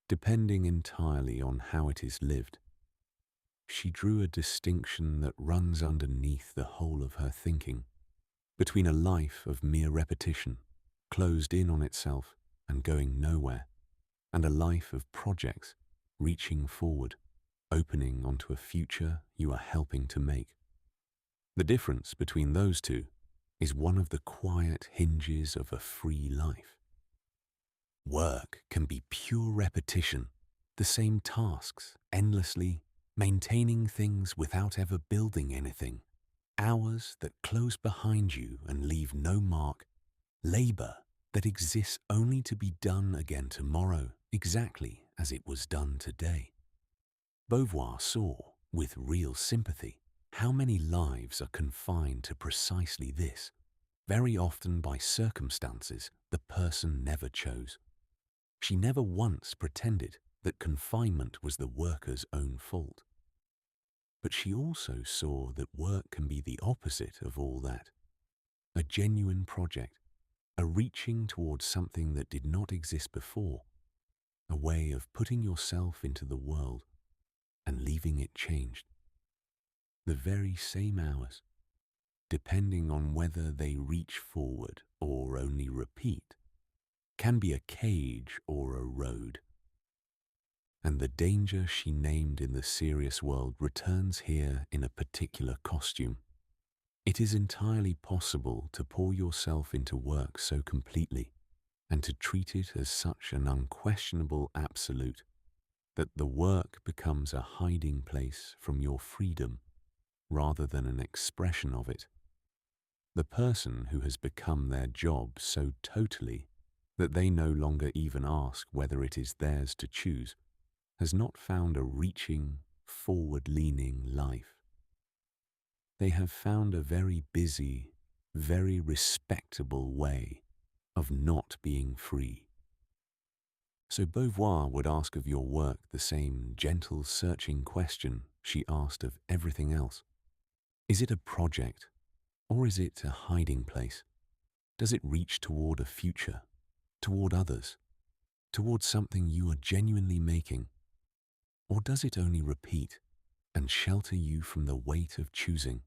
depending entirely on how it is lived. She drew a distinction that runs underneath the whole of her thinking, between a life of mere repetition, closed in on itself and going nowhere, and a life of projects, reaching forward, opening onto a future you are helping to make. The difference between those two is one of the quiet hinges of a free life. Work can be pure repetition, the same tasks, endlessly, maintaining things without ever building anything, hours that close behind you and leave no mark, labor that exists only to be done again tomorrow exactly as it was done today. Beauvoir saw, with real sympathy, how many lives are confined to precisely this, very often by circumstances the person never chose. She never once pretended that confinement was the worker's own fault. But she also saw that work can be the opposite of all that. A genuine project, a reaching towards something that did not exist before, a way of putting yourself into the world and leaving it changed. The very same hours, depending on whether they reach forward or only repeat, can be a cage or a road. And the danger she named in the serious world returns here in a particular costume. It is entirely possible to pour yourself into work so completely and to treat it as such an unquestionable absolute that the work becomes a hiding place from your freedom rather than an expression of it. The person who has become their job so totally that they no longer even ask whether it is theirs to choose has not found a reaching, forward-leaning life. They have found a very busy, very respectable way of not being free. So Beauvoir would ask of your work the same gentle, searching question she asked of everything else. Is it a project, or is it a hiding place? Does it reach toward a future, toward others, toward something you are genuinely making? Or does it only repeat and shelter you from the weight of choosing?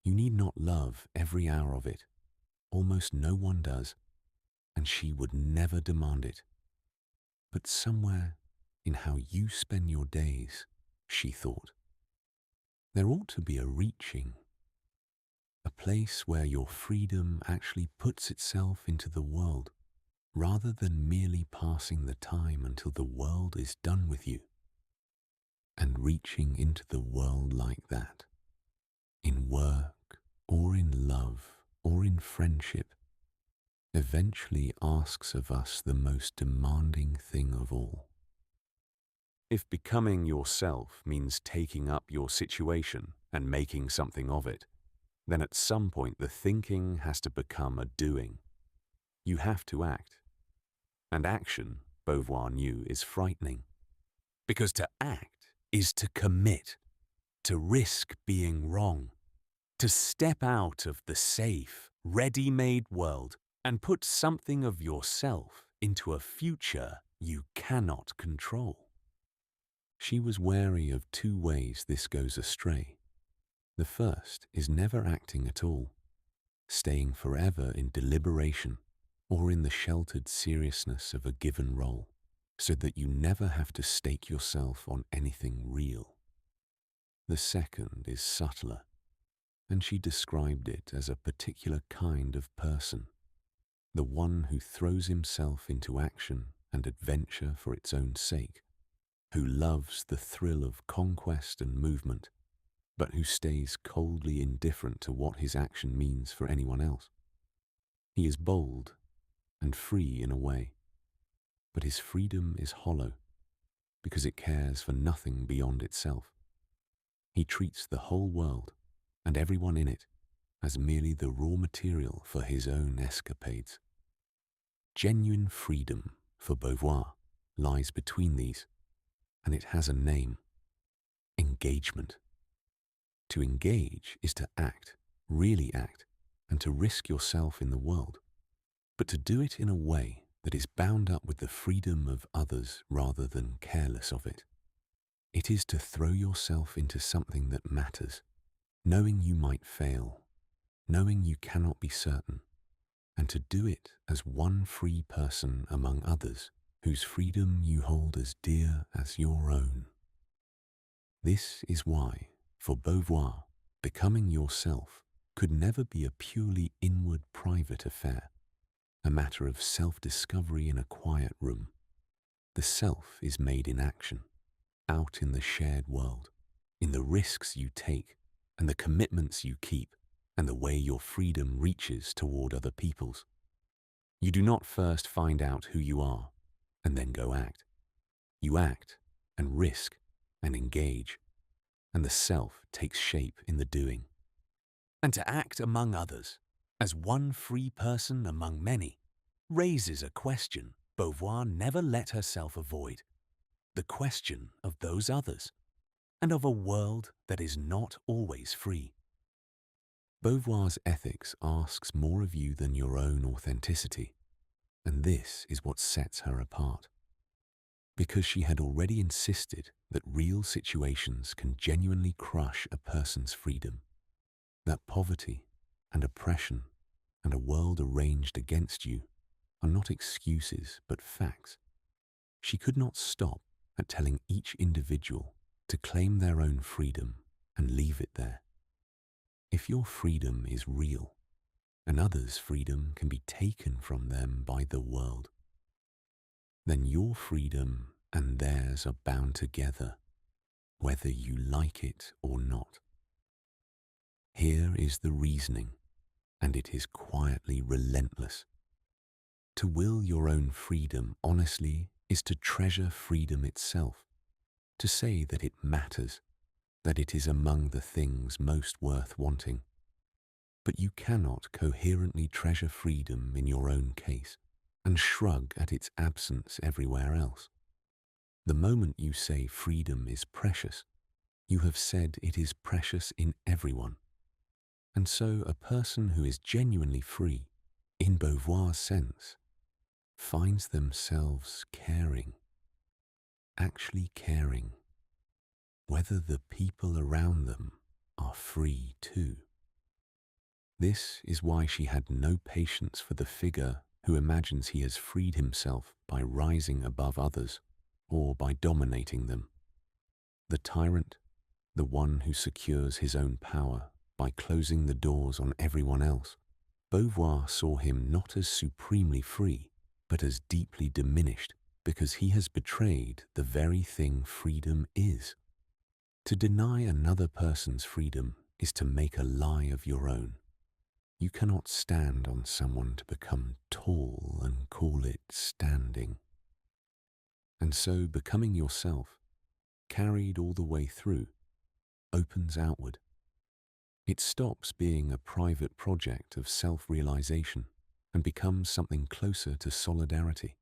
You need not love every hour of it. Almost no one does, and she would never demand it. But somewhere in how you spend your days, she thought, there ought to be a reaching, a place where your freedom actually puts itself into the world, rather than merely passing the time until the world is done with you. And reaching into the world like that, in work or in love or in friendship, eventually asks of us the most demanding thing of all. If becoming yourself means taking up your situation and making something of it, then at some point the thinking has to become a doing. You have to act. And action, Beauvoir knew, is frightening. Because to act is to commit, to risk being wrong, to step out of the safe, ready-made world and put something of yourself into a future you cannot control. She was wary of two ways this goes astray. The first is never acting at all, staying forever in deliberation or in the sheltered seriousness of a given role, so that you never have to stake yourself on anything real. The second is subtler, and she described it as a particular kind of person, the one who throws himself into action and adventure for its own sake, who loves the thrill of conquest and movement, but who stays coldly indifferent to what his action means for anyone else. He is bold and free in a way, but his freedom is hollow because it cares for nothing beyond itself. He treats the whole world and everyone in it as merely the raw material for his own escapades. Genuine freedom for Beauvoir lies between these, and it has a name: engagement. To engage is to act, really act, and to risk yourself in the world, but to do it in a way that is bound up with the freedom of others rather than careless of it. It is to throw yourself into something that matters, knowing you might fail, knowing you cannot be certain, and to do it as one free person among others whose freedom you hold as dear as your own. This is why, for Beauvoir, becoming yourself could never be a purely inward private affair, a matter of self-discovery in a quiet room. The self is made in action, out in the shared world, in the risks you take and the commitments you keep and the way your freedom reaches toward other people's. You do not first find out who you are and then go act. You act and risk and engage, and the self takes shape in the doing. And to act among others, as one free person among many, raises a question Beauvoir never let herself avoid, the question of those others, and of a world that is not always free. Beauvoir's ethics asks more of you than your own authenticity, and this is what sets her apart. Because she had already insisted that real situations can genuinely crush a person's freedom, that poverty and oppression and a world arranged against you are not excuses but facts. She could not stop at telling each individual to claim their own freedom and leave it there. If your freedom is real, another's freedom can be taken from them by the world, then your freedom and theirs are bound together, whether you like it or not. Here is the reasoning, and it is quietly relentless. To will your own freedom honestly is to treasure freedom itself, to say that it matters, that it is among the things most worth wanting. But you cannot coherently treasure freedom in your own case and shrug at its absence everywhere else. The moment you say freedom is precious, you have said it is precious in everyone. And so a person who is genuinely free, in Beauvoir's sense, finds themselves caring, actually caring, whether the people around them are free too. This is why she had no patience for the figure who imagines he has freed himself by rising above others or by dominating them. The tyrant, the one who secures his own power by closing the doors on everyone else. Beauvoir saw him not as supremely free, but as deeply diminished because he has betrayed the very thing freedom is. To deny another person's freedom is to make a lie of your own. You cannot stand on someone to become tall and call it standing. And so becoming yourself, carried all the way through, opens outward. It stops being a private project of self-realization and becomes something closer to solidarity.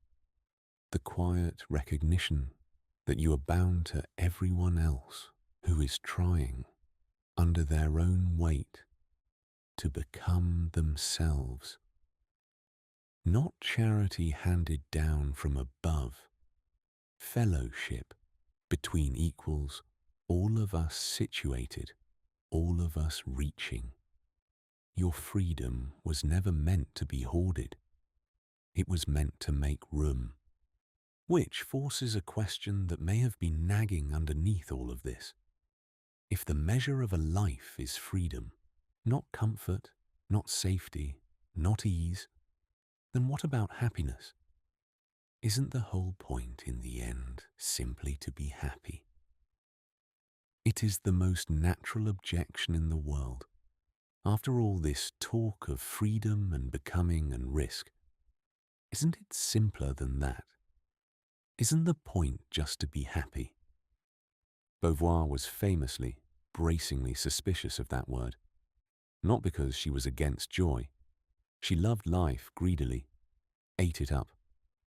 The quiet recognition that you are bound to everyone else who is trying, under their own weight, to become themselves. Not charity handed down from above, fellowship between equals, all of us situated, all of us reaching. Your freedom was never meant to be hoarded. It was meant to make room. Which forces a question that may have been nagging underneath all of this. If the measure of a life is freedom, not comfort, not safety, not ease, then what about happiness? Isn't the whole point in the end simply to be happy? It is the most natural objection in the world. After all this talk of freedom and becoming and risk, isn't it simpler than that? Isn't the point just to be happy? Beauvoir was famously, bracingly suspicious of that word. Not because she was against joy. She loved life greedily, ate it up,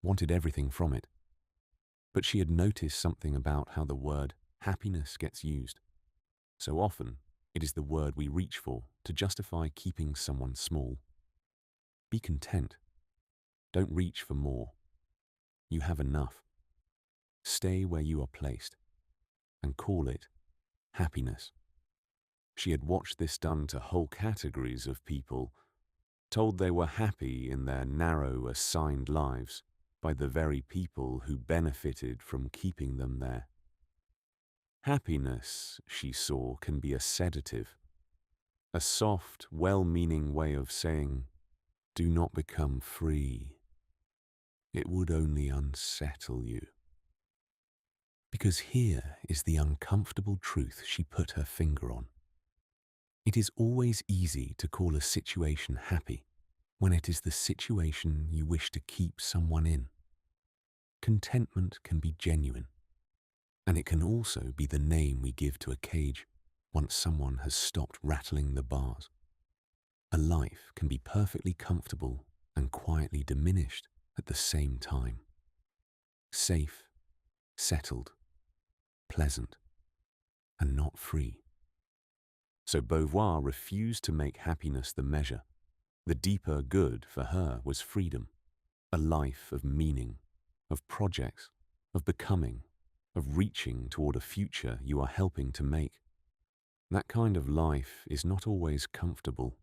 wanted everything from it. But she had noticed something about how the word happiness gets used. So often, It is the word we reach for to justify keeping someone small. Be content. Don't reach for more. You have enough. Stay where you are placed and call it happiness. She had watched this done to whole categories of people, told they were happy in their narrow, assigned lives by the very people who benefited from keeping them there. Happiness, she saw, can be a sedative, a soft, well-meaning way of saying, do not become free. It would only unsettle you. Because here is the uncomfortable truth she put her finger on. It is always easy to call a situation happy when it is the situation you wish to keep someone in. Contentment can be genuine, and it can also be the name we give to a cage once someone has stopped rattling the bars. A life can be perfectly comfortable and quietly diminished at the same time. Safe, settled, pleasant, and not free. So Beauvoir refused to make happiness the measure. The deeper good for her was freedom, a life of meaning, of projects, of becoming, of reaching toward a future you are helping to make. That kind of life is not always comfortable.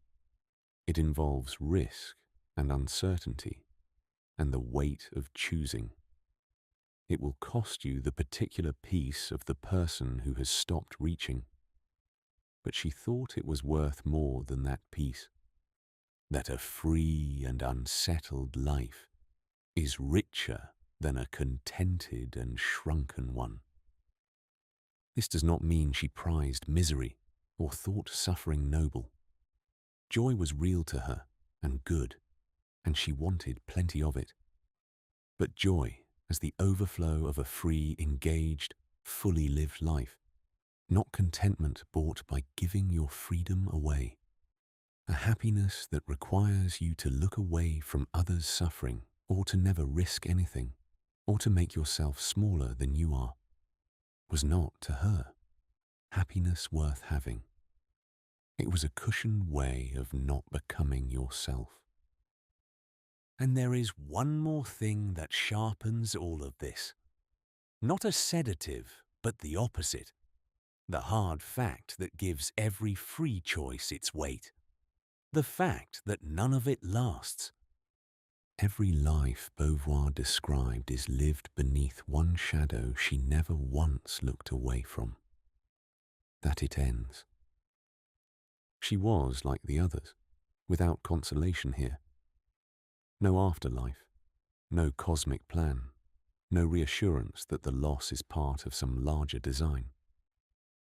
It involves risk and uncertainty and the weight of choosing. It will cost you the particular piece of the person who has stopped reaching. But she thought it was worth more than that piece, that a free and unsettled life is richer than a contented and shrunken one. This does not mean she prized misery or thought suffering noble. Joy was real to her and good, and she wanted plenty of it. But joy as the overflow of a free, engaged, fully lived life, not contentment bought by giving your freedom away. A happiness that requires you to look away from others' suffering, or to never risk anything, or to make yourself smaller than you are, was not, to her, happiness worth having. It was a cushioned way of not becoming yourself. And there is one more thing that sharpens all of this. Not a sedative, but the opposite. The hard fact that gives every free choice its weight. The fact that none of it lasts. Every life Beauvoir described is lived beneath one shadow she never once looked away from. That it ends. She was like the others, without consolation here. No afterlife, no cosmic plan, no reassurance that the loss is part of some larger design.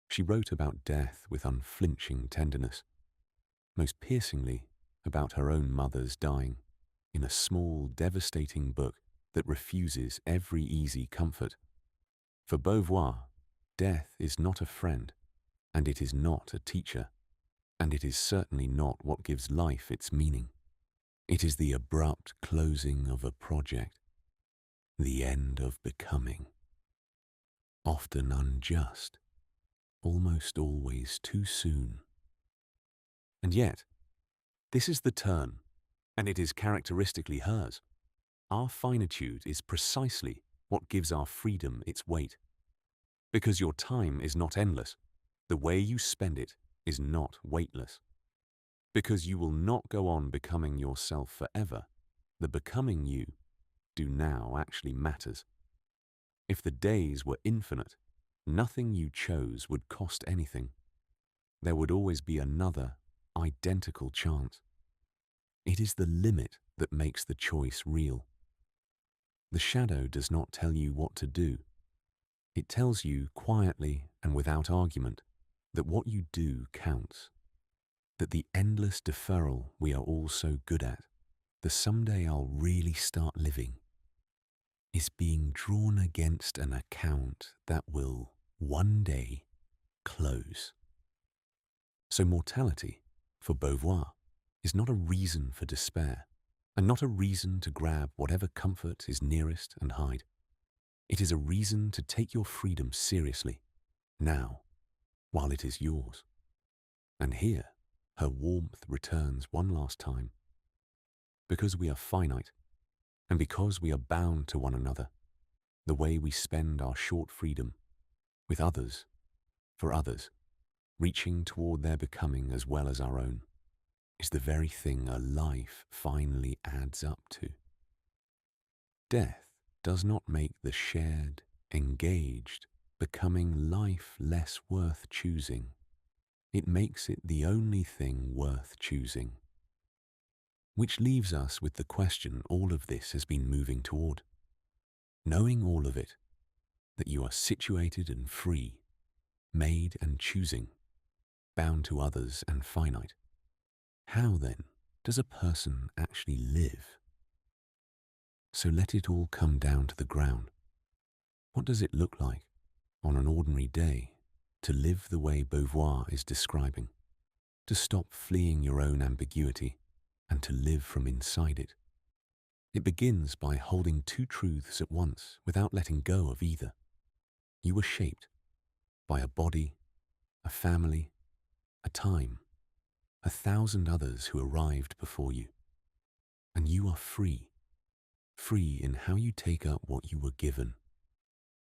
She wrote about death with unflinching tenderness, most piercingly about her own mother's dying, in a small, devastating book that refuses every easy comfort. For Beauvoir, death is not a friend, and it is not a teacher, and it is certainly not what gives life its meaning. It is the abrupt closing of a project, the end of becoming. Often unjust, almost always too soon. And yet, this is the turn, and it is characteristically hers. Our finitude is precisely what gives our freedom its weight. Because your time is not endless, the way you spend it is not weightless. Because you will not go on becoming yourself forever, the becoming you do now actually matters. If the days were infinite, nothing you chose would cost anything. There would always be another, identical chance. It is the limit that makes the choice real. The shadow does not tell you what to do. It tells you quietly and without argument that what you do counts. That the endless deferral we are all so good at, the someday I'll really start living, is being drawn against an account that will, one day, close. So mortality, for Beauvoir, is not a reason for despair, and not a reason to grab whatever comfort is nearest and hide. It is a reason to take your freedom seriously, now, while it is yours. And here, her warmth returns one last time. Because we are finite, and because we are bound to one another, the way we spend our short freedom, with others, for others, reaching toward their becoming as well as our own, is the very thing a life finally adds up to. Death does not make the shared, engaged, becoming life less worth choosing. It makes it the only thing worth choosing. Which leaves us with the question all of this has been moving toward. Knowing all of it, that you are situated and free, made and choosing, bound to others and finite. How, then, does a person actually live? So let it all come down to the ground. What does it look like, on an ordinary day, to live the way Beauvoir is describing? To stop fleeing your own ambiguity and to live from inside it. It begins by holding two truths at once without letting go of either. You were shaped by a body, a family, a time, 1,000 others who arrived before you. And you are free, free in how you take up what you were given.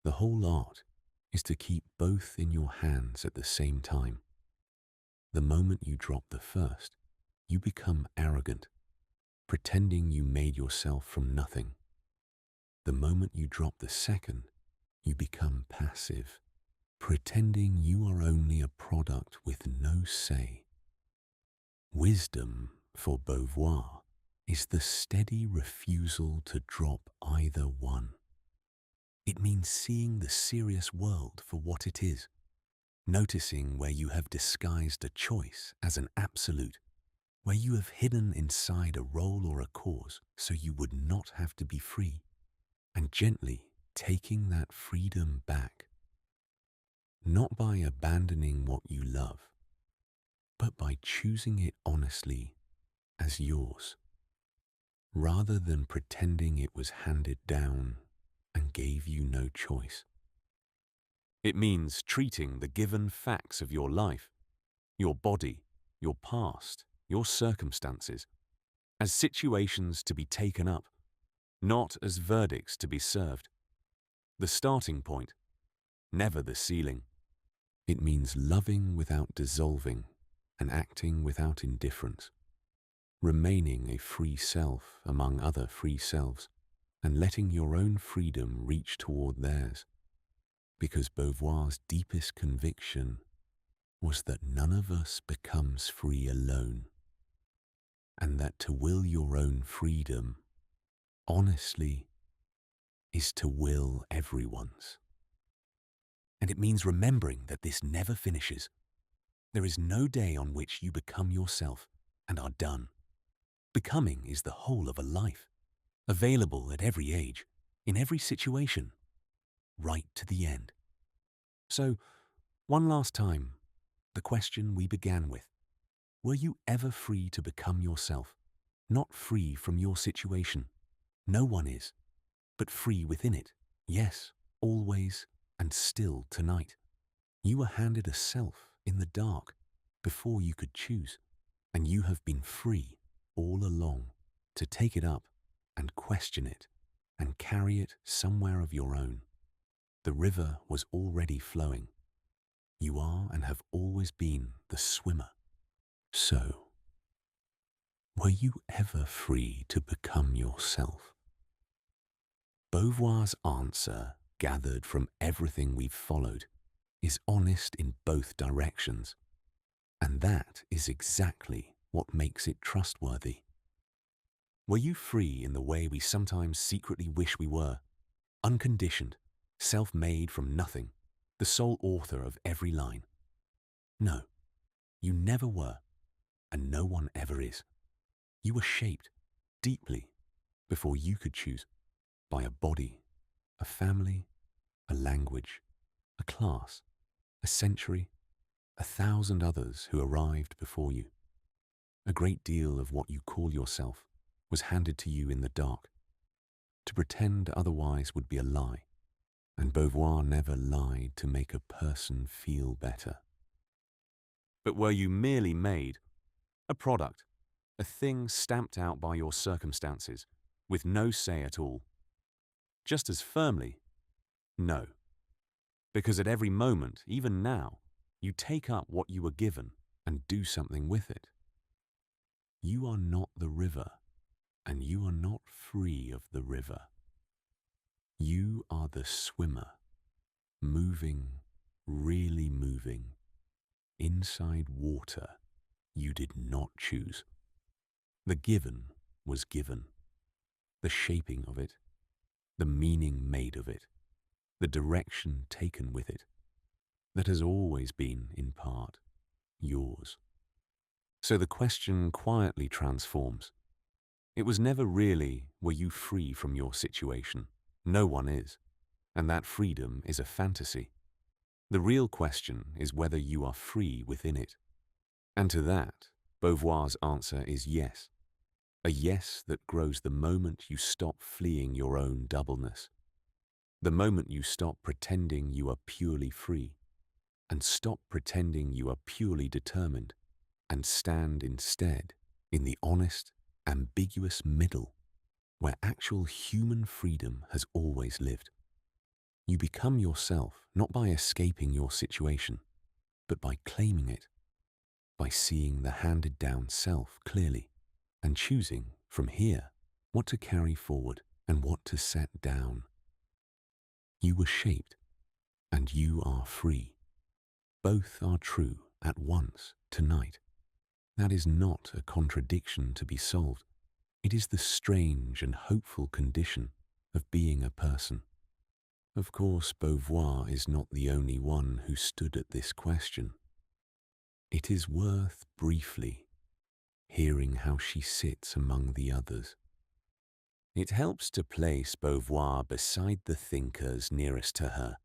The whole art is to keep both in your hands at the same time. The moment you drop the first, you become arrogant, pretending you made yourself from nothing. The moment you drop the second, you become passive, pretending you are only a product with no say. Wisdom, for Beauvoir, is the steady refusal to drop either one. It means seeing the serious world for what it is, noticing where you have disguised a choice as an absolute, where you have hidden inside a role or a cause so you would not have to be free, and gently taking that freedom back. Not by abandoning what you love, but by choosing it honestly as yours, rather than pretending it was handed down and gave you no choice. It means treating the given facts of your life, your body, your past, your circumstances, as situations to be taken up, not as verdicts to be served. The starting point, never the ceiling. It means loving without dissolving and acting without indifference, remaining a free self among other free selves, and letting your own freedom reach toward theirs, because Beauvoir's deepest conviction was that none of us becomes free alone, and that to will your own freedom, honestly, is to will everyone's. And it means remembering that this never finishes. There is no day on which you become yourself and are done. Becoming is the whole of a life, available at every age, in every situation, right to the end. So, one last time, the question we began with. Were you ever free to become yourself? Not free from your situation. No one is, but free within it. Yes, always and still tonight. You were handed a self in the dark before you could choose, and you have been free all along to take it up and question it and carry it somewhere of your own. The river was already flowing. You are and have always been the swimmer. So, were you ever free to become yourself? Beauvoir's answer, gathered from everything we've followed, is honest in both directions. And that is exactly what makes it trustworthy. Were you free in the way we sometimes secretly wish we were? Unconditioned, self-made from nothing, the sole author of every line? No, you never were, and no one ever is. You were shaped deeply before you could choose, by a body, a family, a language, a class, a century, 1,000 others who arrived before you. A great deal of what you call yourself was handed to you in the dark. To pretend otherwise would be a lie, and Beauvoir never lied to make a person feel better. But were you merely made a product, a thing stamped out by your circumstances, with no say at all? Just as firmly, no. Because at every moment, even now, you take up what you were given and do something with it. You are not the river, and you are not free of the river. You are the swimmer, moving, really moving, inside water you did not choose. The given was given, the shaping of it, the meaning made of it, the direction taken with it, that has always been, in part, yours. So the question quietly transforms. It was never really, were you free from your situation? No one is, and that freedom is a fantasy. The real question is whether you are free within it. And to that, Beauvoir's answer is yes. A yes that grows the moment you stop fleeing your own doubleness. The moment you stop pretending you are purely free, and stop pretending you are purely determined, and stand instead in the honest, ambiguous middle where actual human freedom has always lived. You become yourself not by escaping your situation, but by claiming it, by seeing the handed-down self clearly and choosing from here what to carry forward and what to set down. You were shaped, and you are free. Both are true at once tonight. That is not a contradiction to be solved. It is the strange and hopeful condition of being a person. Of course, Beauvoir is not the only one who stood at this question. It is worth briefly hearing how she sits among the others. It helps to place Beauvoir beside the thinkers nearest to her,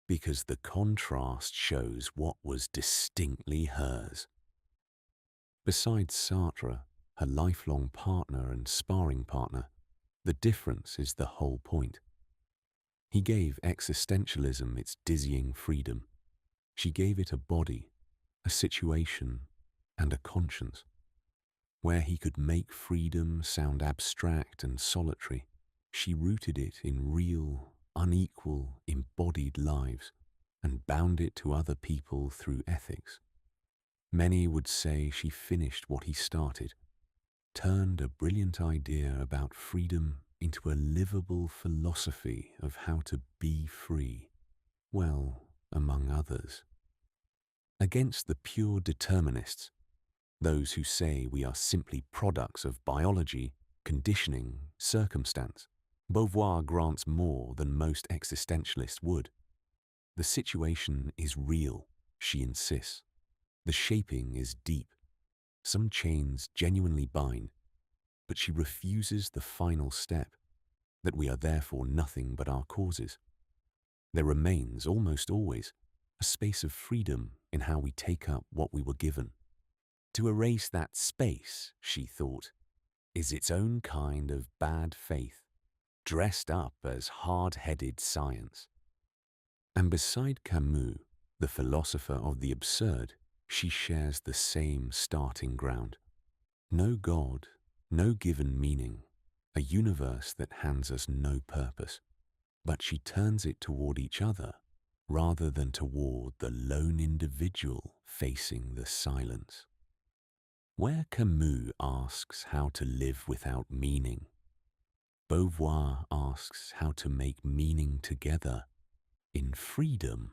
because the contrast shows what was distinctly hers. Besides Sartre, her lifelong partner and sparring partner, the difference is the whole point. He gave existentialism its dizzying freedom. She gave it a body, a situation, and a conscience. Where he could make freedom sound abstract and solitary, she rooted it in real, unequal, embodied lives and bound it to other people through ethics. Many would say she finished what he started, turned a brilliant idea about freedom into a livable philosophy of how to be free, well, among others. Against the pure determinists, those who say we are simply products of biology, conditioning, circumstance, Beauvoir grants more than most existentialists would. The situation is real, she insists. The shaping is deep. Some chains genuinely bind, but she refuses the final step, that we are therefore nothing but our causes. There remains, almost always, a space of freedom in how we take up what we were given. To erase that space, she thought, is its own kind of bad faith, dressed up as hard-headed science. And beside Camus, the philosopher of the absurd, she shares the same starting ground. No God, no given meaning, a universe that hands us no purpose, but she turns it toward each other rather than toward the lone individual facing the silence. Where Camus asks how to live without meaning, Beauvoir asks how to make meaning together, in freedom,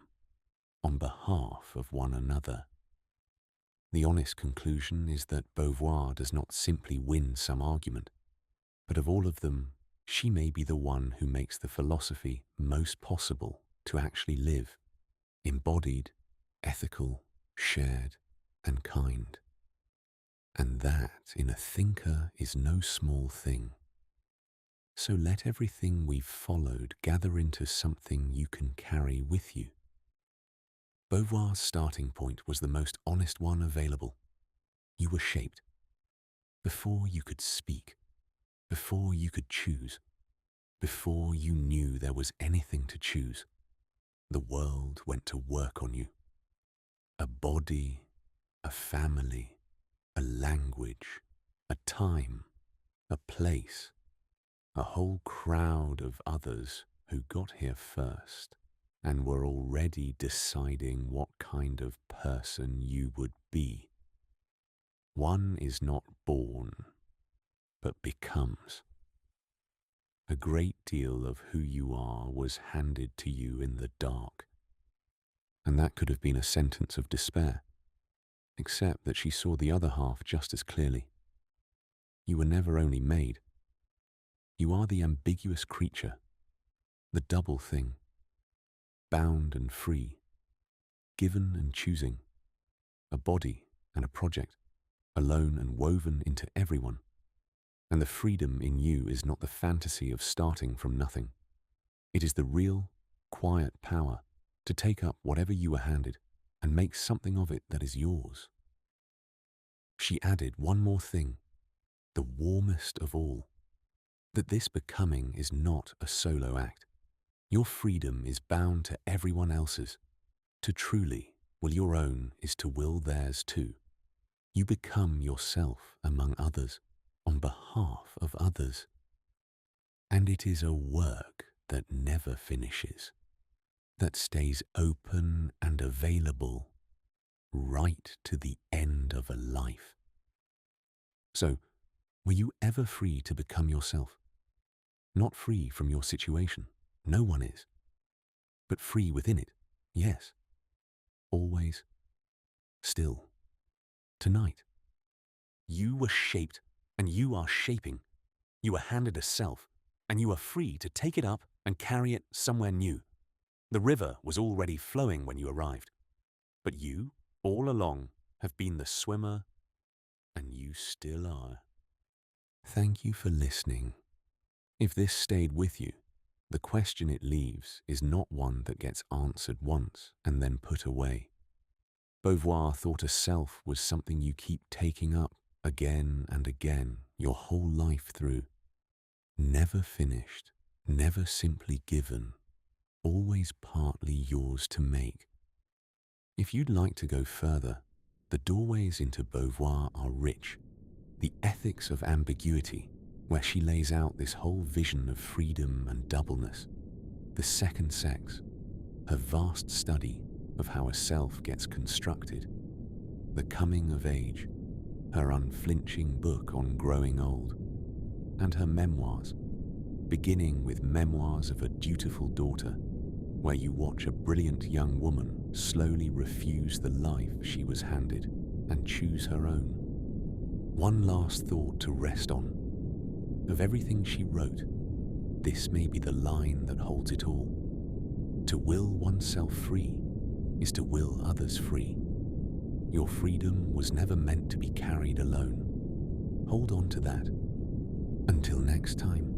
on behalf of one another. The honest conclusion is that Beauvoir does not simply win some argument, but of all of them, she may be the one who makes the philosophy most possible to actually live, embodied, ethical, shared, and kind. And that, in a thinker, is no small thing. So let everything we've followed gather into something you can carry with you. Beauvoir's starting point was the most honest one available. You were shaped. Before you could speak, before you could choose, before you knew there was anything to choose, the world went to work on you. A body, a family, a language, a time, a place, a whole crowd of others who got here first and were already deciding what kind of person you would be. One is not born, but becomes. A great deal of who you are was handed to you in the dark, and that could have been a sentence of despair, except that she saw the other half just as clearly. You were never only made. You are the ambiguous creature, the double thing, bound and free, given and choosing, a body and a project, alone and woven into everyone. And the freedom in you is not the fantasy of starting from nothing. It is the real, quiet power to take up whatever you were handed and make something of it that is yours. She added one more thing, the warmest of all, that this becoming is not a solo act. Your freedom is bound to everyone else's. To truly will your own is to will theirs too. You become yourself among others, on behalf of others. And it is a work that never finishes, that stays open and available right to the end of a life. So, were you ever free to become yourself? Not free from your situation, no one is, but free within it, yes. Always, still, tonight. You were shaped, and you are shaping. You were handed a self, and you are free to take it up and carry it somewhere new. The river was already flowing when you arrived, but you, all along, have been the swimmer, and you still are. Thank you for listening. If this stayed with you, the question it leaves is not one that gets answered once and then put away. Beauvoir thought a self was something you keep taking up again and again your whole life through. Never finished, never simply given, always partly yours to make. If you'd like to go further, the doorways into Beauvoir are rich. The ethics of ambiguity, where she lays out this whole vision of freedom and doubleness. The second sex, her vast study of how a self gets constructed. The coming of age, her unflinching book on growing old. And her memoirs, beginning with Memoirs of a Dutiful Daughter, where you watch a brilliant young woman slowly refuse the life she was handed and choose her own. One last thought to rest on. Of everything she wrote, this may be the line that holds it all. To will oneself free is to will others free. Your freedom was never meant to be carried alone. Hold on to that. Until next time.